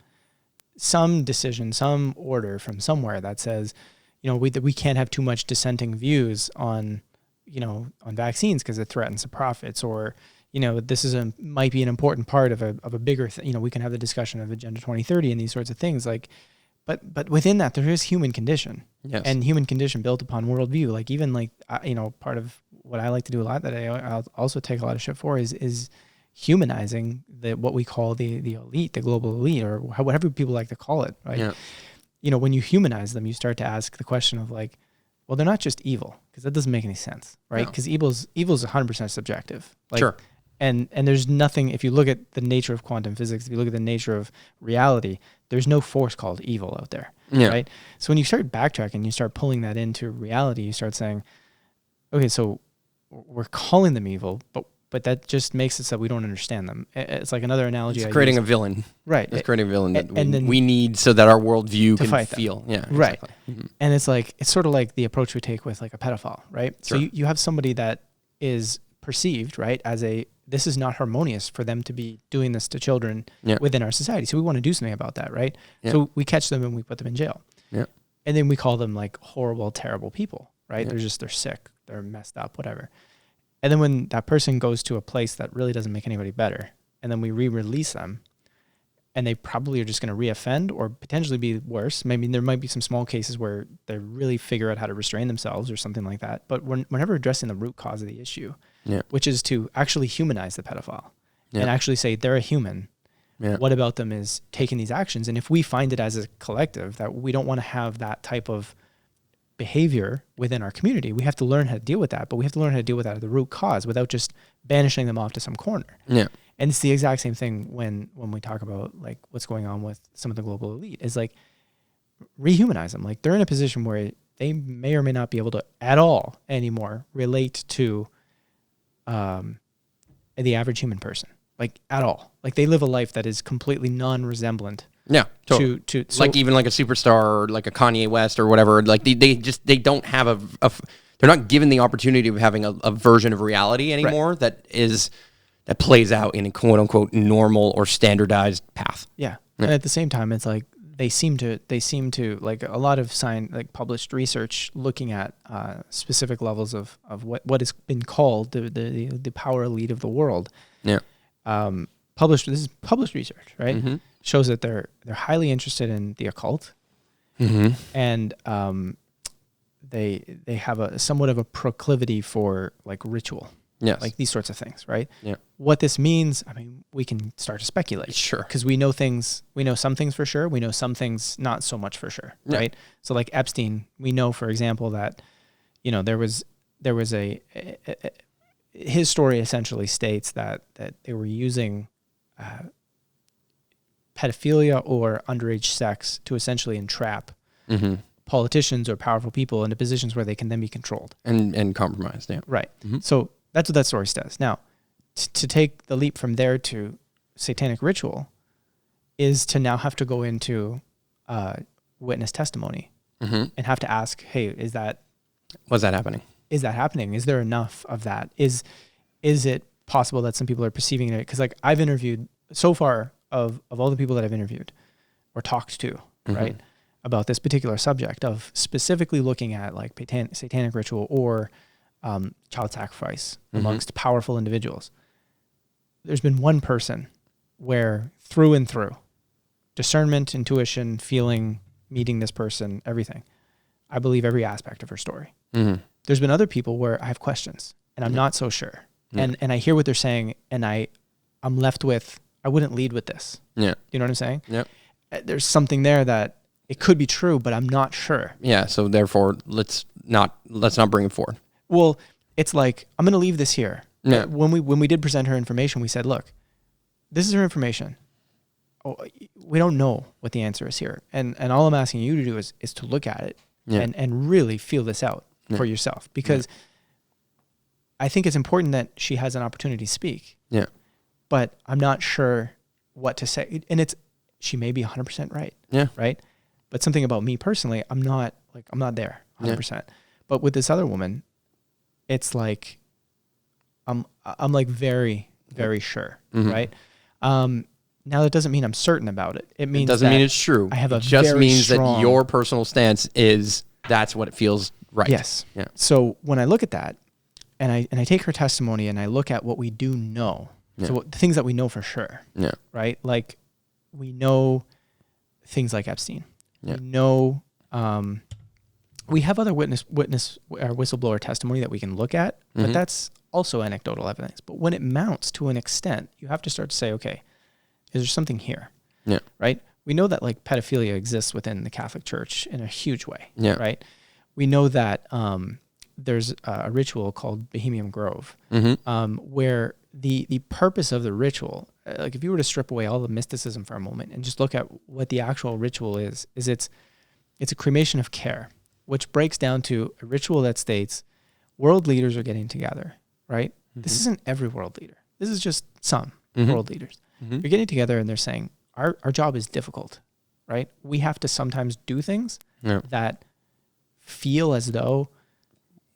A: decision, some order from somewhere that says, we can't have too much dissenting views on vaccines because it threatens the profits, or, this might be an important part of a bigger thing. We can have the discussion of Agenda 2030 and these sorts of things, like, but within that there is human condition, and human condition built upon worldview. Like, even like, part of what I like to do a lot that I'll also take a lot of shit for is humanizing what we call the elite, the global elite, or whatever people like to call it, right? Yeah. When you humanize them, you start to ask the question of like, well, they're not just evil, because that doesn't make any sense, right? Because evil's 100% subjective. Like, sure. And there's nothing, if you look at the nature of quantum physics, if you look at the nature of reality, there's no force called evil out there, right? So when you start backtracking, you start pulling that into reality, you start saying, okay, so we're calling them evil, but that just makes it so we don't understand them. It's like another analogy.
B: It's creating a villain.
A: Right.
B: It's creating a villain that we need so that our worldview can feel.
A: Them.
B: Yeah,
A: right.
B: Exactly. Mm-hmm.
A: And it's sort of like the approach we take with like a pedophile, right? Sure. So you have somebody that is perceived, right, as this is not harmonious for them to be doing this to children within our society. So we want to do something about that, right? Yeah. So we catch them and we put them in jail. Yeah. And then we call them like horrible, terrible people, right? Yeah. They're sick. They're messed up, whatever. And then when that person goes to a place that really doesn't make anybody better, and then we re-release them, and they probably are just going to reoffend or potentially be worse. Maybe there might be some small cases where they really figure out how to restrain themselves or something like that. But whenever addressing the root cause of the issue, which is to actually humanize the pedophile and actually say they're a human, what about them is taking these actions. And if we find it as a collective that we don't want to have that type of behavior within our community, we have to learn how to deal with that, but we have to learn how to deal with that at the root cause without just banishing them off to some corner. Yeah. And it's the exact same thing when we talk about like what's going on with some of the global elite, is like rehumanize them. Like, they're in a position where they may or may not be able to at all anymore relate to the average human person, like at all. Like, they live a life that is completely non-resemblant
B: Yeah, totally. Like even like a superstar or like a Kanye West or whatever. Like they don't have they're not given the opportunity of having a version of reality anymore that plays out in a quote unquote normal or standardized path.
A: Yeah. And at the same time, it's like they seem to like a lot of published research looking at specific levels of what has been called the power elite of the world.
B: Yeah.
A: This is published research, right?
B: Mm-hmm.
A: Shows that they're highly interested in the occult, and they have a somewhat of a proclivity for like ritual.
B: Yes.
A: Like these sorts of things, right?
B: Yeah.
A: What this means, I mean, we can start to speculate.
B: Sure.
A: Because we know some things for sure. We know some things not so much for sure, right? So like Epstein, we know, for example, that, there was his story essentially states that they were using pedophilia or underage sex to essentially entrap politicians or powerful people into positions where they can then be controlled.
B: And compromised, yeah.
A: Right. Mm-hmm. So that's what that story says. Now, to take the leap from there to satanic ritual is to now have to go into witness testimony and have to ask, hey,
B: was that happening?
A: Is that happening? Is there enough of that? Is it possible that some people are perceiving it? Because like I've interviewed so far of all the people that I've interviewed or talked to, right, about this particular subject of specifically looking at like satanic ritual or child sacrifice amongst powerful individuals. There's been one person where through and through, discernment, intuition, feeling, meeting this person, everything, I believe every aspect of her story. There's been other people where I have questions and I'm not so sure. And I hear what they're saying and I'm left with, I wouldn't lead with this. Yeah. You know what I'm saying?
B: Yep.
A: There's something there that it could be true, but I'm not sure.
B: Yeah. So therefore let's not bring it forward.
A: Well, it's like, I'm going to leave this here.
B: Yeah.
A: When we did present her information, we said, look, this is her information. Oh, we don't know what the answer is here. And all I'm asking you to do is to look at it and really feel this out for yourself. Because I think it's important that she has an opportunity to speak. Yeah. But I'm not sure what to say. And she may be 100% right. Yeah. Right. But something about me personally, I'm not there 100%. Yeah. But with this other woman, it's like, I'm like very, very sure. Right. Now that doesn't mean I'm certain about it. It doesn't mean
B: it's true.
A: I have
B: it just means that your personal stance is that's what it feels right.
A: Yes. Yeah. So when I look at that and I take her testimony and I look at what we do know, so the things that we know for sure, right? Like we know things like Epstein. We know we have other witness or whistleblower testimony that we can look at, but that's also anecdotal evidence. But when it mounts to an extent, you have to start to say, okay, is there something here? Yeah. Right? We know that like pedophilia exists within the Catholic Church in a huge way. Yeah. Right? We know that there's a ritual called Bohemian Grove, where the purpose of the ritual, like if you were to strip away all the mysticism for a moment and just look at what the actual ritual is it's a cremation of care, which breaks down to a ritual that states world leaders are getting together, right? This isn't every world leader. This is just some world leaders. They're getting together and they're saying, our job is difficult, right? We have to sometimes do things that feel as though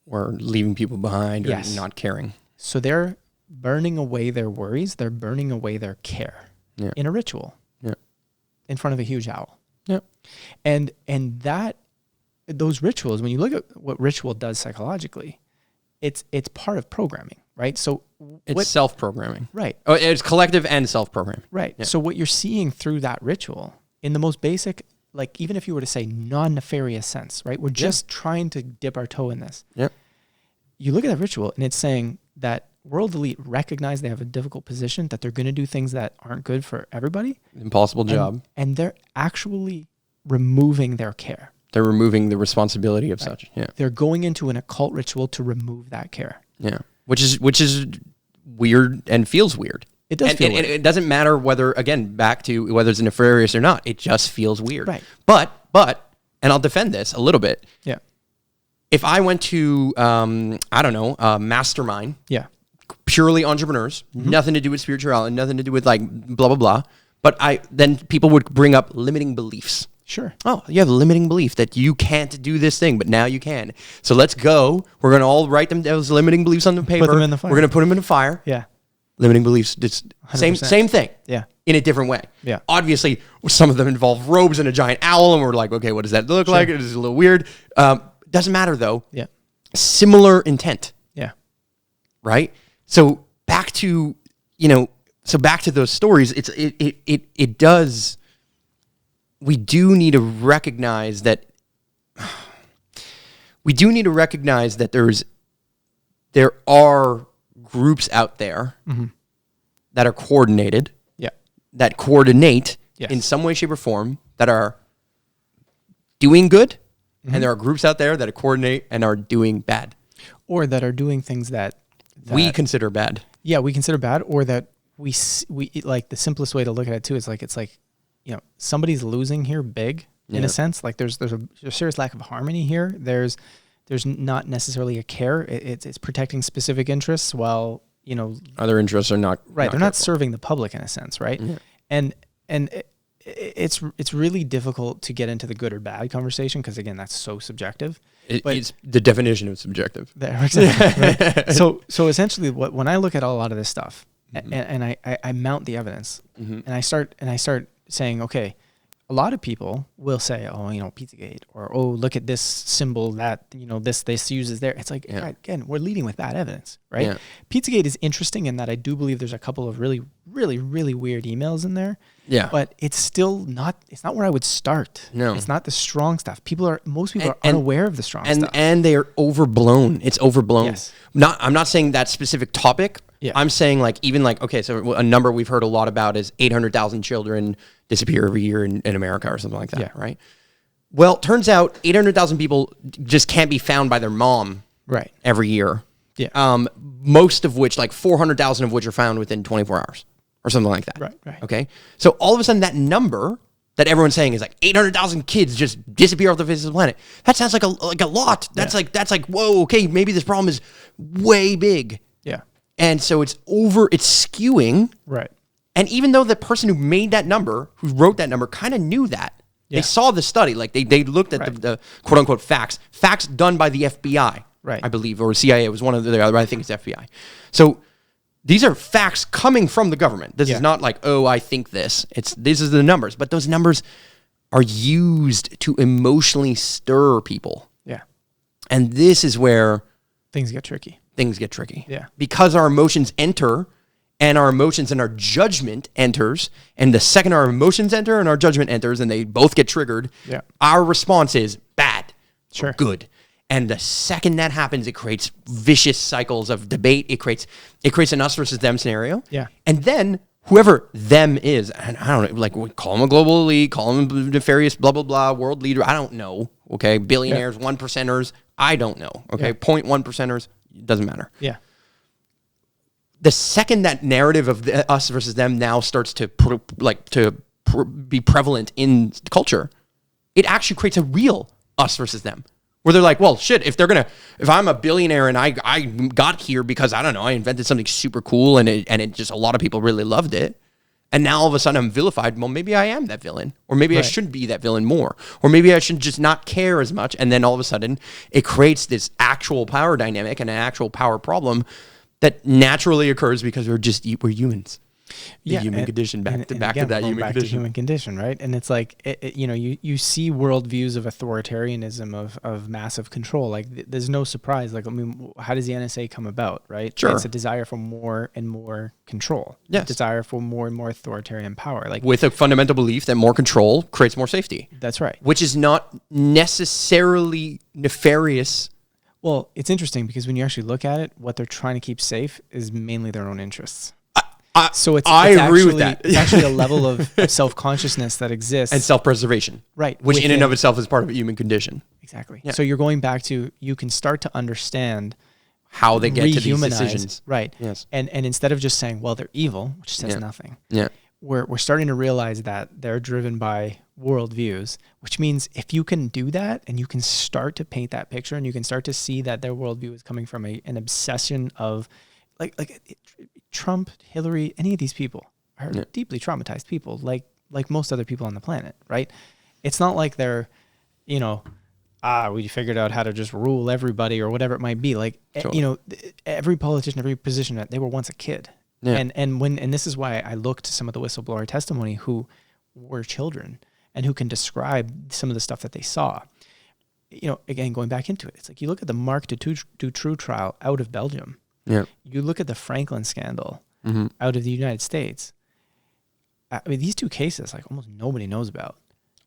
B: we're leaving people behind or not caring.
A: So they're burning away their worries. They're burning away their care in a ritual in front of a huge owl. Yeah. And those rituals, when you look at what ritual does psychologically, it's part of programming, right? So
B: it's self-programming.
A: Right.
B: Oh, it's collective and self-programming.
A: Right. Yeah. So what you're seeing through that ritual in the most basic, like even if you were to say non-nefarious sense, right? We're just trying to dip our toe in this. Yeah. You look at that ritual and it's saying that world elite recognize they have a difficult position, that they're going to do things that aren't good for everybody.
B: Impossible job.
A: And they're actually removing their care.
B: They're removing the responsibility of such. Yeah.
A: They're going into an occult ritual to remove that care.
B: Yeah. Which is weird and feels weird.
A: It does feel weird.
B: And it doesn't matter whether, again, back to whether it's nefarious or not, it just feels weird.
A: Right.
B: But, and I'll defend this a little bit.
A: Yeah.
B: If I went to, mastermind.
A: Yeah.
B: Purely entrepreneurs, nothing to do with spirituality, nothing to do with like blah, blah, blah. But then people would bring up limiting beliefs.
A: Sure.
B: Oh, you have a limiting belief that you can't do this thing, but now you can. So let's go. We're going to all write those limiting beliefs on the paper.
A: Put them in the fire.
B: We're going to put them in the fire.
A: Yeah.
B: Limiting beliefs, just same thing.
A: Yeah.
B: In a different way.
A: Yeah.
B: Obviously, some of them involve robes and a giant owl, and we're like, okay, what does that look like? It is a little weird. Doesn't matter though.
A: Yeah.
B: Similar intent.
A: Yeah.
B: Right. So back to those stories. It does. We do need to recognize that. There are groups out there that are coordinated.
A: Yeah.
B: That coordinate
A: Yes.
B: in some way, shape, or form that are doing good, and there are groups out there that coordinate and are doing bad,
A: or that are doing things that
B: we consider bad.
A: Yeah, we consider bad, or that we like. The simplest way to look at it too is like, it's like, somebody's losing here big in a sense. Like there's a serious lack of harmony here. There's not necessarily a care. It's protecting specific interests while
B: Other interests are not
A: right. They're not serving the public in a sense, right? Yeah. And it's really difficult to get into the good or bad conversation because again, that's so subjective.
B: It's the definition of subjective.
A: Exactly. Right? So essentially, when I look at a lot of this stuff, and I mount the evidence, and I start saying, okay, a lot of people will say, oh, Pizzagate, or oh, look at this symbol that this uses there. It's like, again, we're leading with bad evidence, right? Yeah. Pizzagate is interesting in that I do believe there's a couple of really, really, really weird emails in there. Yeah. But it's still not. It's not where I would start. No. It's not the strong stuff. Most people are unaware of the strong stuff,
B: and they are overblown. It's overblown.
A: Yes.
B: I'm not saying that specific topic. Yeah. I'm saying okay, so a number we've heard a lot about is 800,000 children disappear every year in America or something like that, right? Well, turns out 800,000 people just can't be found by their mom every year. Yeah. Most of which, like 400,000 of which are found within 24 hours or something like that.
A: Right.
B: Okay. So all of a sudden that number that everyone's saying is like 800,000 kids just disappear off the face of the planet. That sounds like a lot. That's like, whoa, okay, maybe this problem is way big.
A: Yeah.
B: And so it's skewing.
A: Right.
B: And even though the person who made that number, who wrote that number, kind of knew that. Yeah. They saw the study. Like they looked at the quote unquote facts done by the FBI,
A: right? I
B: believe, or CIA. It was one of the other. I think it's FBI. So these are facts coming from the government. This is not like, oh, I think this. These are the numbers. But those numbers are used to emotionally stir people.
A: Yeah.
B: And this is where
A: things get tricky.
B: Yeah. Because our emotions enter, and our emotions and our judgment enters, and the second our emotions enter and our judgment enters, and they both get triggered, our response is bad,
A: sure,
B: good. And the second that happens, it creates vicious cycles of debate. It creates an us versus them scenario.
A: Yeah.
B: And then whoever them is, and I don't know, like we call them a global elite, call them nefarious, blah, blah, blah, world leader. I don't know. Okay. Billionaires, 1%ers. I don't know. Okay. 0.1%ers. Doesn't matter.
A: Yeah.
B: The second that narrative of us versus them now starts to be prevalent in culture, it actually creates a real us versus them, where they're like, well, shit, if I'm a billionaire and I got here because, I don't know, I invented something super cool and it just, a lot of people really loved it, and now all of a sudden I'm vilified, well, maybe I am that villain, or maybe I shouldn't be that villain more, or maybe I should just not care as much, and then all of a sudden it creates this actual power dynamic and an actual power problem that naturally occurs because we're humans. The human condition, back to that human condition,
A: right? And it's like, you see worldviews of authoritarianism, of massive control. Like there's no surprise. Like, I mean, how does the NSA come about, right?
B: Sure.
A: It's a desire for more and more control.
B: Yes.
A: A desire for more and more authoritarian power. Like
B: with a fundamental belief that more control creates more safety.
A: That's right.
B: Which is not necessarily nefarious.
A: Well, it's interesting because when you actually look at it, what they're trying to keep safe is mainly their own interests. So
B: I agree with that.
A: It's actually a level of self-consciousness that exists.
B: And self-preservation.
A: Right.
B: Which in and of itself is part of a human condition.
A: Exactly. Yeah. So you're going back to, you can start to understand
B: how they get to these decisions.
A: Right.
B: Yes.
A: And instead of just saying, well, they're evil, which says nothing.
B: Yeah.
A: We're starting to realize that they're driven by worldviews, which means if you can do that and you can start to paint that picture and you can start to see that their worldview is coming from an obsession of like Trump, Hillary, any of these people, are deeply traumatized people, like most other people on the planet, right? It's not like they're, you know, we figured out how to just rule everybody or whatever it might be. Like, you know, every politician, every position, they were once a kid. Yeah. And this is why I look to some of the whistleblower testimony who were children and who can describe some of the stuff that they saw. You know, again, going back into it, it's like you look at the Marc Dutroux trial out of Belgium. Yeah. You look at the Franklin scandal out of the United States. I mean, these two cases, like almost nobody knows about.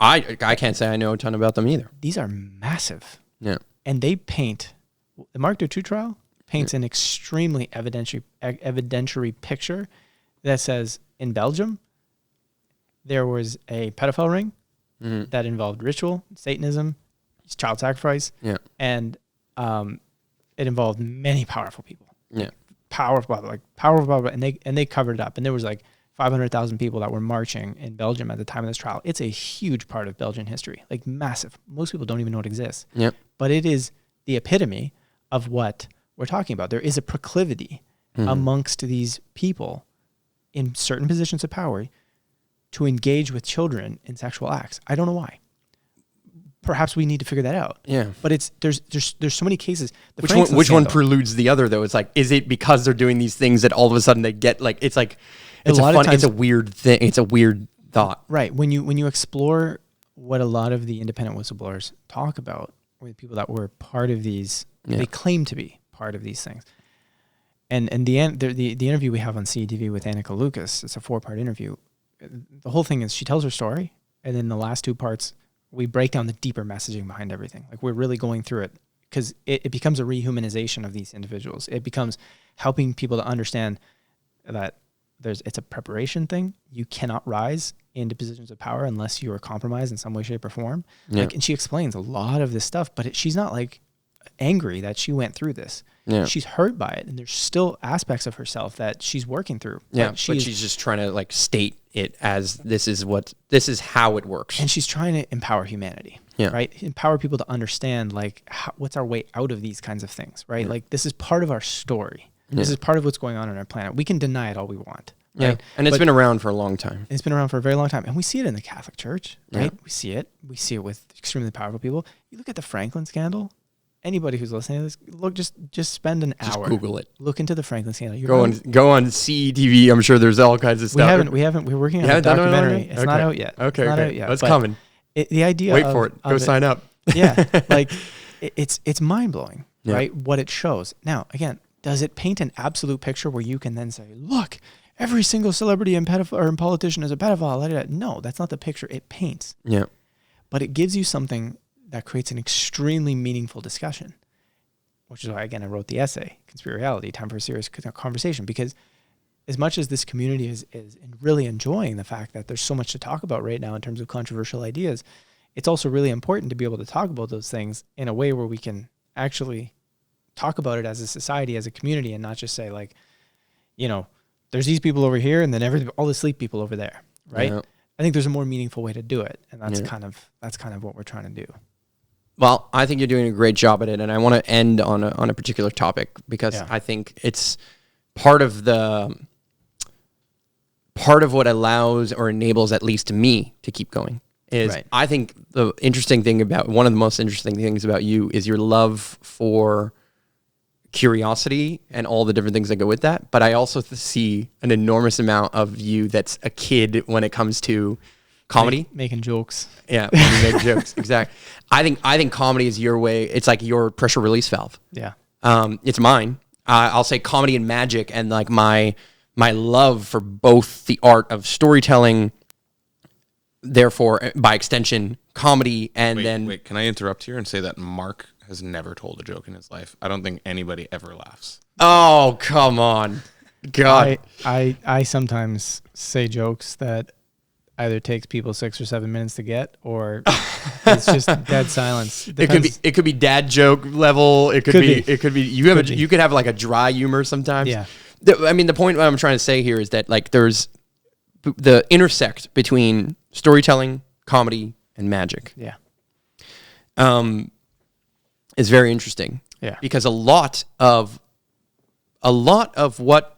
B: I can't say I know a ton about them either.
A: These are massive.
B: Yeah.
A: And they paint, the Marc Dutroux trial paints an extremely evidentiary picture that says in Belgium, there was a pedophile ring that involved ritual, Satanism, child sacrifice, and it involved many powerful people.
B: Yeah.
A: Powerful, and they covered it up. And there was like 500,000 people that were marching in Belgium at the time of this trial. It's a huge part of Belgian history, like massive. Most people don't even know it exists.
B: Yep.
A: But it is the epitome of what we're talking about. There is a proclivity amongst these people in certain positions of power to engage with children in sexual acts. I don't know why. Perhaps we need to figure that out.
B: Yeah.
A: But there's so many cases.
B: Which one preludes the other though? It's like, is it because they're doing these things that all of a sudden they get like, it's like, it's a weird thing. It's a weird thought.
A: Right. When you explore what a lot of the independent whistleblowers talk about, or the people that were part of these, they claim to be part of these things. And the interview we have on CTV with Annika Lucas, it's a 4-part interview. The whole thing is she tells her story, and then the last 2 parts, we break down the deeper messaging behind everything. Like we're really going through it because it becomes a rehumanization of these individuals. It becomes helping people to understand that it's a preparation thing. You cannot rise into positions of power unless you are compromised in some way, shape, or form. Yeah. And she explains a lot of this stuff, but she's not like angry that she went through this. Yeah. She's hurt by it, and there's still aspects of herself that she's working through.
B: Yeah, but she's just trying to like state it as this is how it works.
A: And she's trying to empower humanity. Yeah. Right? Empower people to understand like what's our way out of these kinds of things, right? Yeah. Like this is part of our story. This is part of what's going on our planet. We can deny it all we want. Right?
B: Yeah. And it's been around for a long time.
A: It's been around for a very long time. And we see it in the Catholic Church, right? Yeah. We see it. We see it with extremely powerful people. You look at the Franklin scandal. Anybody who's listening to this, look, just spend an hour.
B: Just Google it.
A: Look into the Franklin scandal.
B: Go on CTV. I'm sure there's all kinds of stuff.
A: We're working on a documentary. It's not out yet.
B: Okay.
A: It's not out yet.
B: That's coming.
A: The idea
B: Wait for it. Go sign up.
A: Yeah. Like it's mind blowing, right? What it shows. Now, again, does it paint an absolute picture where you can then say, look, every single celebrity and politician is a pedophile? No, that's not the picture it paints.
B: Yeah.
A: But it gives you something that creates an extremely meaningful discussion, which is why, again, I wrote the essay, Conspiracy, Time for a Serious Conversation, because as much as this community is really enjoying the fact that there's so much to talk about right now in terms of controversial ideas, it's also really important to be able to talk about those things in a way where we can actually talk about it as a society, as a community, and not just say like, you know, there's these people over here and then all the sleep people over there, right? Yeah. I think there's a more meaningful way to do it, and that's kind of what we're trying to do.
B: Well, I think you're doing a great job at it, and I want to end on a particular topic because I think it's part of what allows or enables at least me to keep going. I think one of the most interesting things about you is your love for curiosity and all the different things that go with that. But I also see an enormous amount of you that's a kid when it comes to comedy,
A: making jokes.
B: Yeah, when you make jokes. Exactly. I think comedy is your way. It's like your pressure release valve.
A: Yeah.
B: It's mine. I'll say comedy and magic, and like my love for both the art of storytelling, therefore by extension comedy, and
C: Wait, can I interrupt here and say that Mark has never told a joke in his life? I don't think anybody ever laughs.
B: Oh, come on. God.
A: I sometimes say jokes that either takes people 6 or 7 minutes to get, or it's just dead silence.
B: It could be dad joke level. It could be you could have like a dry humor sometimes.
A: Yeah.
B: I mean, the point what I'm trying to say here is that like there's the intersect between storytelling, comedy, and magic.
A: Yeah.
B: Is very interesting.
A: Yeah.
B: Because a lot of what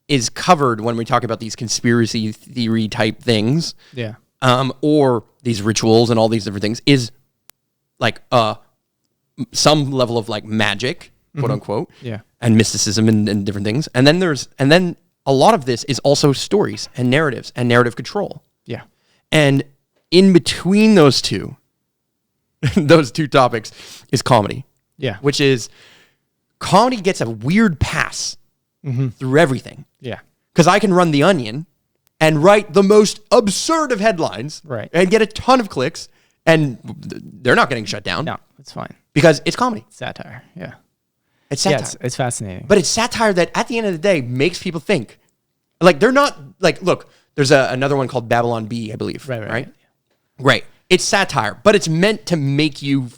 B: is covered when we talk about these conspiracy theory type things,
A: Yeah.
B: or these rituals and all these different things, is like some level of like magic, quote unquote,
A: Yeah.
B: and mysticism and different things. And then a lot of this is also stories and narratives and narrative control.
A: Yeah.
B: And in between those two, those two topics is comedy.
A: Yeah.
B: Which is, comedy gets a weird pass through everything.
A: Yeah.
B: Because I can run The Onion and write the most absurd of headlines,
A: Right.
B: and get a ton of clicks, and they're not getting shut down.
A: No, it's fine.
B: Because it's comedy.
A: Satire. Yeah.
B: It's satire.
A: Yeah, it's fascinating.
B: But it's satire that at the end of the day makes people think. Like, they're not, like, look, there's another one called Babylon Bee, I believe. Right? Right. It's satire, but it's meant to make you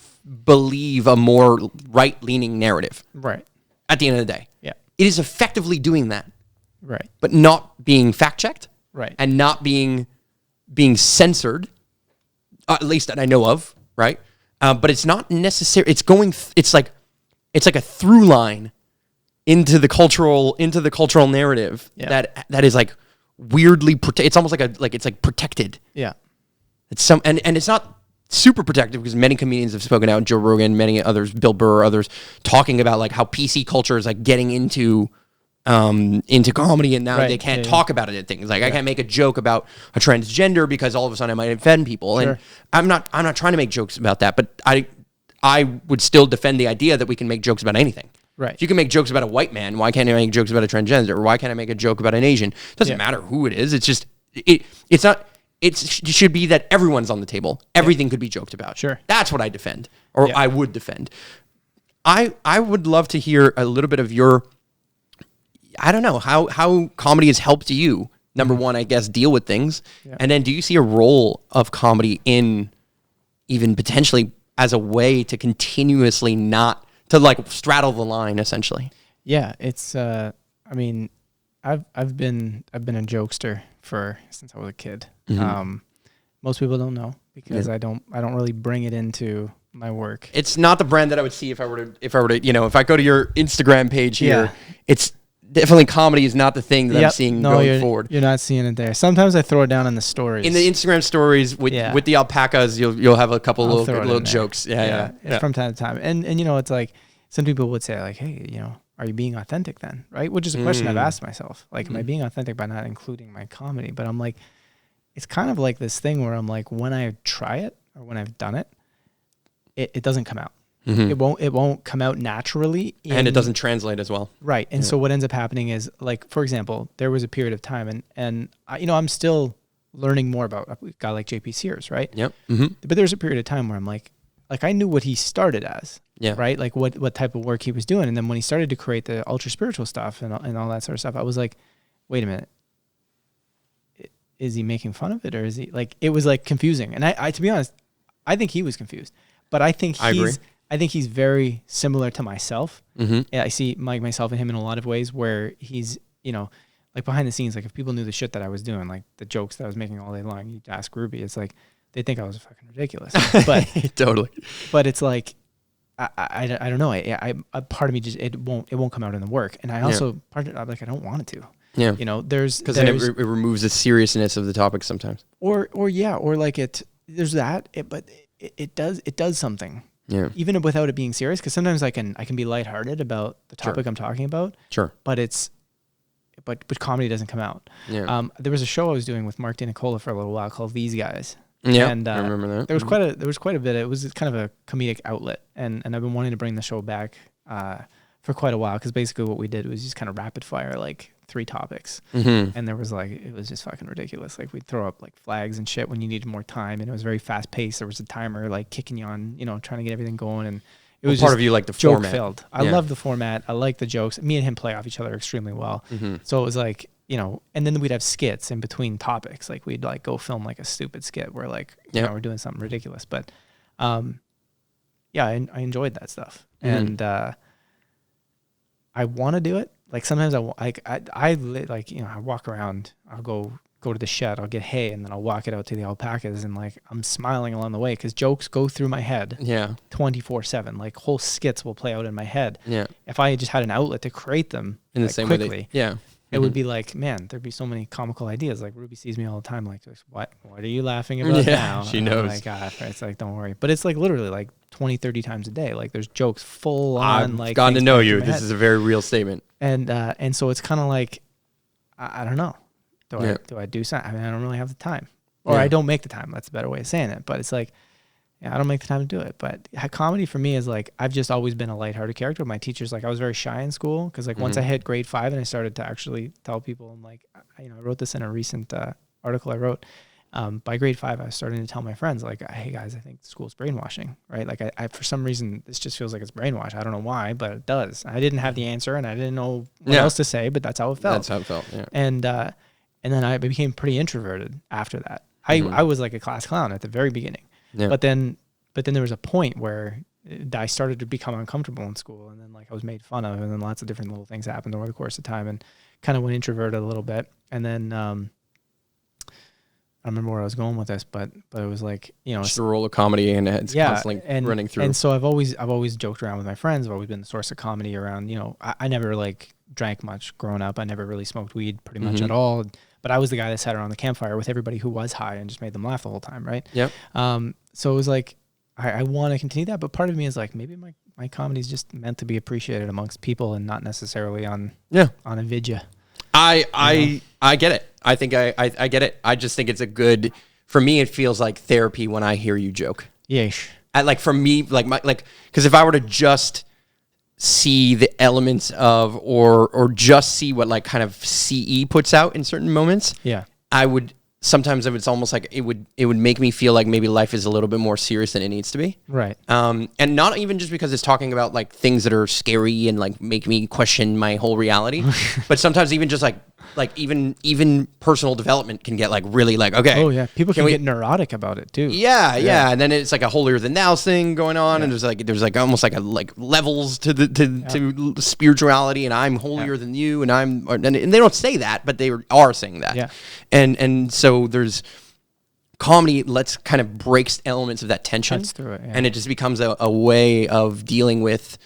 B: believe a more right-leaning narrative.
A: Right.
B: At the end of the day.
A: Yeah.
B: It is effectively doing that.
A: Right.
B: But not being fact-checked.
A: Right.
B: And not being censored, at least that I know of, right? But it's not necessary. It's going. It's like a through line into the cultural narrative that is like weirdly it's almost it's like protected.
A: Yeah.
B: It's and it's not super protective, because many comedians have spoken out, Joe Rogan, many others, Bill Burr, others, talking about like how PC culture is like getting into comedy, and now they can't talk about it at things. Like, I can't make a joke about a transgender because all of a sudden I might offend people.
A: Sure.
B: And I'm not trying to make jokes about that, but I would still defend the idea that we can make jokes about anything.
A: Right.
B: If you can make jokes about a white man, why can't I make jokes about a transgender? Or why can't I make a joke about an Asian? It doesn't matter who it is. It's just it's not. It should be that everyone's on the table. Everything could be joked about.
A: Sure.
B: That's what I defend, or I would defend. I would love to hear a little bit of your, I don't know, how comedy has helped you. Number one, I guess, deal with things. Yeah. And then, do you see a role of comedy in even potentially as a way to continuously not to like straddle the line, essentially?
A: Yeah, it's I mean, I've been a jokester since I was a kid. Most people don't know, because I don't really bring it into my work.
B: It's not the brand that I would see if I were to if I go to your Instagram page here. It's definitely, comedy is not the thing that I'm seeing going forward.
A: You're not seeing it there. Sometimes I throw it down in the stories.
B: In the Instagram stories with the alpacas, you'll have a couple little jokes. Yeah.
A: From time to time. And it's like, some people would say like, hey, are you being authentic then? Right? Which is a question I've asked myself. Like, am I being authentic by not including my comedy? But I'm like, it's kind of like this thing where I'm like, when I try it or when I've done it, it doesn't come out. It won't come out naturally.
B: And it doesn't translate as well.
A: Right. And so what ends up happening is, like, for example, there was a period of time and I'm still learning more about a guy like JP Sears, right?
B: Yep.
A: But there's a period of time where I'm like I knew what he started as.
B: Yeah.
A: Right. Like what type of work he was doing. And then when he started to create the ultra spiritual stuff and all that sort of stuff, I was like, wait a minute. Is he making fun of it, or is he like, it was like confusing. And I to be honest, I think he was confused, but I think he's very similar to myself. Yeah, I see myself and him in a lot of ways, where he's, like behind the scenes, like if people knew the shit that I was doing, like the jokes that I was making all day long, you'd ask Ruby, it's like, they think I was fucking ridiculous. But
B: totally.
A: But it's like, I don't know. I part of me just, it won't come out in the work. And I also, I'm like, I don't want it to.
B: Yeah.
A: There's
B: because then it removes the seriousness of the topic sometimes.
A: Or like there's that, but it does something.
B: Yeah.
A: Even without it being serious, because sometimes I can be lighthearted about the topic I'm talking about.
B: Sure.
A: But but comedy doesn't come out.
B: Yeah.
A: There was a show I was doing with Mark Nicola for a little while called These Guys.
B: Yeah.
A: And
B: I remember that.
A: There was quite a bit. It was kind of a comedic outlet, and I've been wanting to bring the show back for quite a while, because basically what we did was just kind of rapid fire, like 3 topics. And there was like, it was just fucking ridiculous. Like, we'd throw up like flags and shit when you needed more time, and it was very fast paced. There was a timer like kicking you on, trying to get everything going, and it was
B: part
A: just
B: of you like the
A: joke
B: format.
A: filled. I love the format. I like the jokes. Me and him play off each other extremely well. So it was like, and then we'd have skits in between topics. Like, we'd like go film like a stupid skit where like, we're doing something ridiculous. But I enjoyed that stuff. And I want to do it. Like, sometimes I walk around, I'll go to the shed, I'll get hay, and then I'll walk it out to the alpacas, and like, I'm smiling along the way, because jokes go through my head 24/7. Like, whole skits will play out in my head.
B: Yeah.
A: If I just had an outlet to create them
B: in the
A: like,
B: same
A: quickly.
B: way. Yeah.
A: it would be like, man, there'd be so many comical ideas. Like Ruby sees me all the time. Like, what are you laughing about now?
B: She
A: And
B: knows.
A: I'm like, it's like, don't worry. But it's like literally like 20, 30 times a day. Like there's jokes full on.
B: I've
A: Like
B: gotten to
A: things
B: know
A: going
B: you.
A: through my
B: This
A: head.
B: is a very real statement.
A: And so it's kind of like, I don't know.
B: Yeah.
A: Do I do something? I mean, I don't really have the time, or
B: Yeah.
A: I don't make the time. That's a better way of saying it. But it's like, yeah, I don't make the time to do it. But comedy for me is like, I've just always been a lighthearted character. My teachers, like, I was very shy in school because like once I hit grade 5 and I started to actually tell people, I'm like, I wrote this in a recent article I wrote. By grade 5, I was starting to tell my friends, like, hey guys, I think school's brainwashing, right? Like I for some reason, this just feels like it's brainwash. I don't know why, but it does. I didn't have the answer and I didn't know what else to say, but that's how it felt.
B: That's how it felt. Yeah.
A: And then I became pretty introverted after that. I was like a class clown at the very beginning, but then there was a point where I started to become uncomfortable in school, and then like I was made fun of, and then lots of different little things happened over the course of time, and kind of went introverted a little bit. And then I don't remember where I was going with this, but it was like,
B: Just the role of comedy, and it's constantly running through.
A: And so I've always joked around with my friends. I've always been the source of comedy around. I never like drank much growing up. I never really smoked weed pretty much at all. But I was the guy that sat around the campfire with everybody who was high and just made them laugh the whole time, right?
B: Yep.
A: So it was like, I want to continue that, but part of me is like, maybe my comedy is just meant to be appreciated amongst people and not necessarily on a vidya.
B: I get it. I think I get it. I just think it's for me, it feels like therapy when I hear you joke.
A: Yeesh.
B: For me, because if I were to just see the elements of, or just see what like kind of CE puts out in certain moments, I would, sometimes it's almost like it would make me feel like maybe life is a little bit more serious than it needs to be.
A: Right.
B: And not even just because it's talking about like things that are scary and like make me question my whole reality, but sometimes even just like even personal development can get like really like, okay.
A: Oh yeah. People can get neurotic about it too.
B: Yeah. And then it's like a holier than thou thing going on. And there's like almost like levels to spirituality, and I'm holier than you. And they don't say that, but they are saying that.
A: Yeah.
B: And so there's comedy kind of breaks elements of that tension.
A: Cuts through it, yeah.
B: And it just becomes a way of dealing with,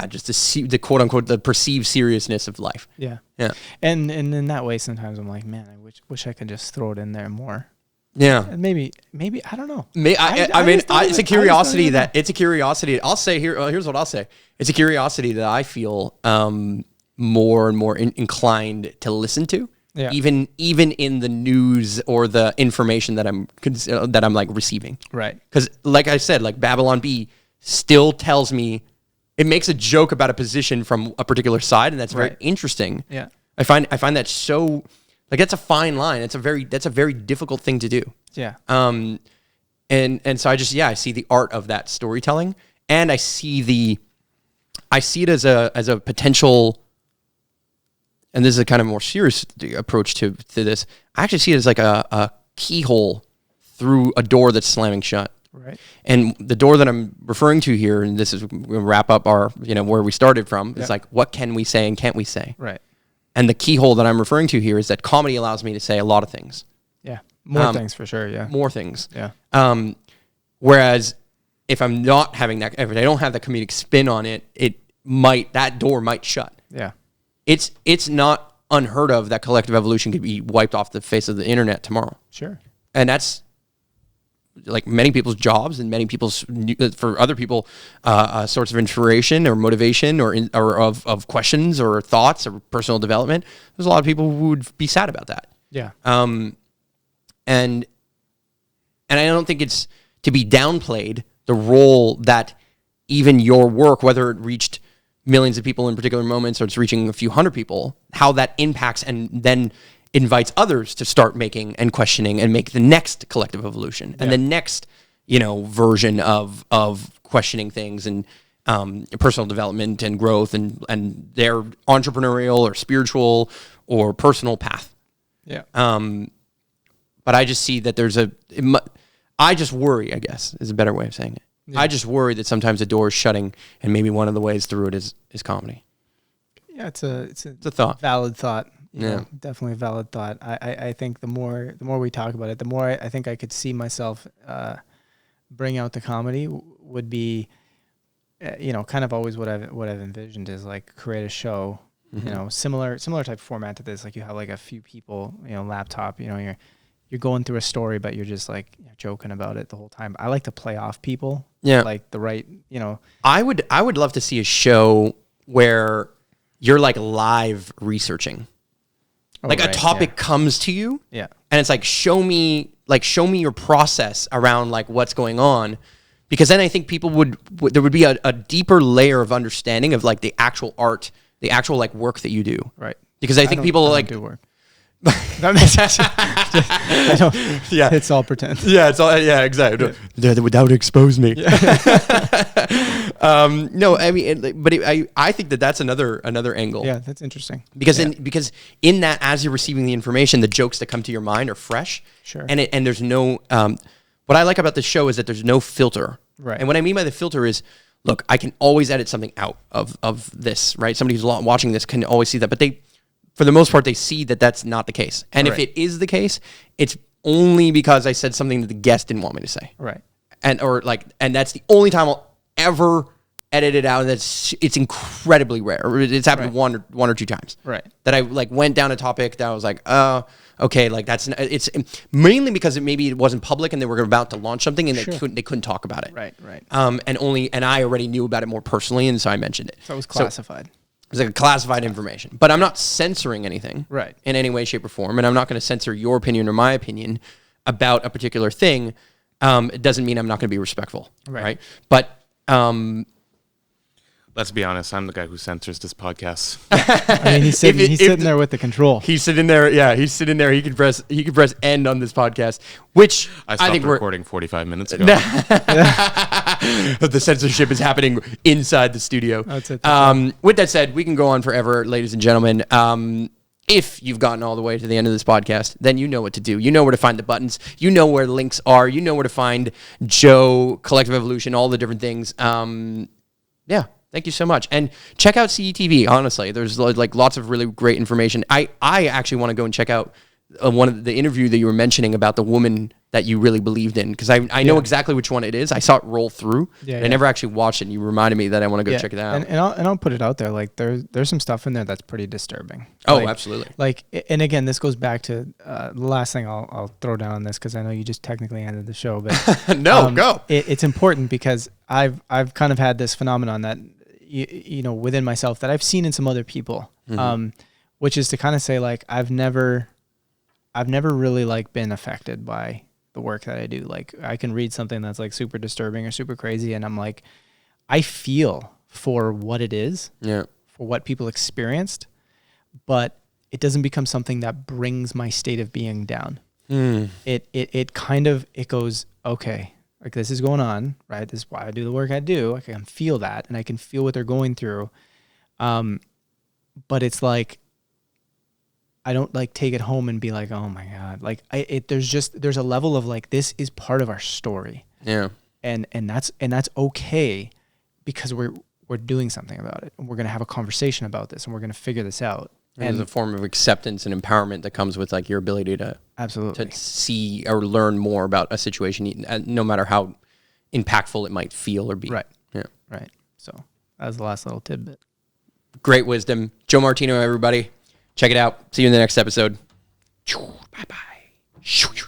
B: just the quote unquote, the perceived seriousness of life.
A: Yeah.
B: Yeah.
A: And in that way, sometimes I'm like, man, I wish I could just throw it in there more.
B: Yeah.
A: And maybe I don't know.
B: It's a curiosity. I'll say here's what I'll say. It's a curiosity that I feel more and more inclined to listen to.
A: Yeah.
B: Even in the news or the information that I'm like receiving.
A: Right.
B: Because like I said, like Babylon Bee still tells me, it makes a joke about a position from a particular side, and that's very interesting.
A: Yeah.
B: I find that so, like, that's a fine line. That's a very difficult thing to do.
A: Yeah.
B: And so I see the art of that storytelling, and I see it as a potential, and this is a kind of more serious approach to this. I actually see it as like a keyhole through a door that's slamming shut.
A: Right.
B: And the door that I'm referring to here, and this is, we'll wrap up our, where we started from, is like, what can we say and can't we say?
A: Right.
B: And the keyhole that I'm referring to here is that comedy allows me to say a lot of things.
A: Yeah. More things for sure. Yeah.
B: More things.
A: Yeah.
B: Whereas if I'm not having that, if I don't have the comedic spin on it, that door might shut.
A: Yeah.
B: It's not unheard of that collective evolution could be wiped off the face of the internet tomorrow.
A: Sure.
B: And that's like many people's jobs and many people's, for other people, sorts of inspiration or motivation or of questions or thoughts or personal development. There's a lot of people who would be sad about that.
A: Yeah.
B: And I don't think it's to be downplayed the role that even your work, whether it reached millions of people in particular moments or it's reaching a few hundred people, how that impacts and then invites others to start making and questioning and make the next collective evolution and the next, version of questioning things and personal development and growth and their entrepreneurial or spiritual or personal path.
A: Yeah.
B: But I just see that I just worry, I guess, is a better way of saying it. Yeah. I just worry that sometimes the door is shutting, and maybe one of the ways through it is comedy.
A: Yeah, it's a
B: thought.
A: Valid thought.
B: Yeah,
A: definitely a valid thought. I think the more we talk about it, the more I think I could see myself bring out the comedy would be, kind of always what I've envisioned is like create a show you know, similar type of format to this. Like you have like a few people, you know, laptop, you know, you're going through a story, but you're just like joking about it the whole time. I like to play off people.
B: Yeah.
A: Like the right, you know.
B: I would love to see a show where you're like live researching. Like a topic comes to you.
A: Yeah.
B: And it's like, show me your process around like what's going on. Because then I think people there would be a deeper layer of understanding of like the actual art, the actual like work that you do.
A: Right.
B: Because I think people like
A: do work. That makes sense. I don't.
B: Yeah.
A: It's all pretend.
B: Yeah, it's all. Yeah, exactly. That would expose me. No, I mean, but I think that's another angle.
A: Yeah, that's interesting.
B: Because in that, as you're receiving the information, the jokes that come to your mind are fresh.
A: Sure.
B: And there's no. What I like about this show is that there's no filter.
A: Right.
B: And what I mean by the filter is, look, I can always edit something out of this. Right. Somebody who's watching this can always see that, but for the most part, they see that that's not the case. And if it is the case, it's only because I said something that the guest didn't want me to say.
A: Right.
B: And that's the only time I'll ever edit it out. And it's incredibly rare. It's happened one or two times.
A: Right.
B: That I like went down a topic that I was like, oh, okay, like it's mainly because maybe it wasn't public and they were about to launch something and they couldn't talk about it.
A: Right. Right.
B: And I already knew about it more personally, and so I mentioned it.
A: So it was classified.
B: It's like classified information, but I'm not censoring anything,
A: right,
B: in any way, shape, or form, and I'm not going to censor your opinion or my opinion about a particular thing. It doesn't mean I'm not going to be respectful, right? But
C: let's be honest, I'm the guy who censors this podcast.
A: I mean, he's sitting there with the control.
B: He's sitting there. Yeah, he's sitting there. He could press end on this podcast, which
C: I think recording 45 minutes ago.
B: The censorship is happening inside the studio.
A: That's it.
B: With that said, we can go on forever, ladies and gentlemen. If you've gotten all the way to the end of this podcast, then you know what to do. You know where to find the buttons. You know where the links are. You know where to find Joe, Collective Evolution, all the different things. Yeah. Thank you so much. And check out CETV, honestly. There's like lots of really great information. I actually want to go and check out one of the interview that you were mentioning about the woman that you really believed in, because I know exactly which one it is. I saw it roll through. I never actually watched it, and you remanded me that I want to go check it out.
A: And I'll put it out there. Like there's some stuff in there that's pretty disturbing.
B: Oh,
A: like,
B: absolutely.
A: Like, and again, this goes back to the last thing I'll throw down on this, because I know you just technically ended the show, but
B: no, go.
A: It's important because I've kind of had this phenomenon that you know within myself that I've seen in some other people, which is to kind of say like I've never really like been affected by the work that I do. Like I can read something that's like super disturbing or super crazy, and I'm like, I feel for what it is, for what people experienced, but it doesn't become something that brings my state of being down. It kind of goes, okay, like this is going on, right? This is why I do the work I do. I can feel that, and I can feel what they're going through. But it's like, I don't like take it home and be like, oh my God, like there's a level of like, this is part of our story.
B: Yeah.
A: And that's okay, because we're doing something about it, and we're going to have a conversation about this, and we're going to figure this out.
B: And there's a form of acceptance and empowerment that comes with like your ability to
A: absolutely
B: to see or learn more about a situation, no matter how impactful it might feel or be.
A: Right.
B: Yeah.
A: Right. So that was the last little tidbit.
B: Great wisdom. Joe Martino, everybody. Check it out. See you in the next episode. Bye-bye.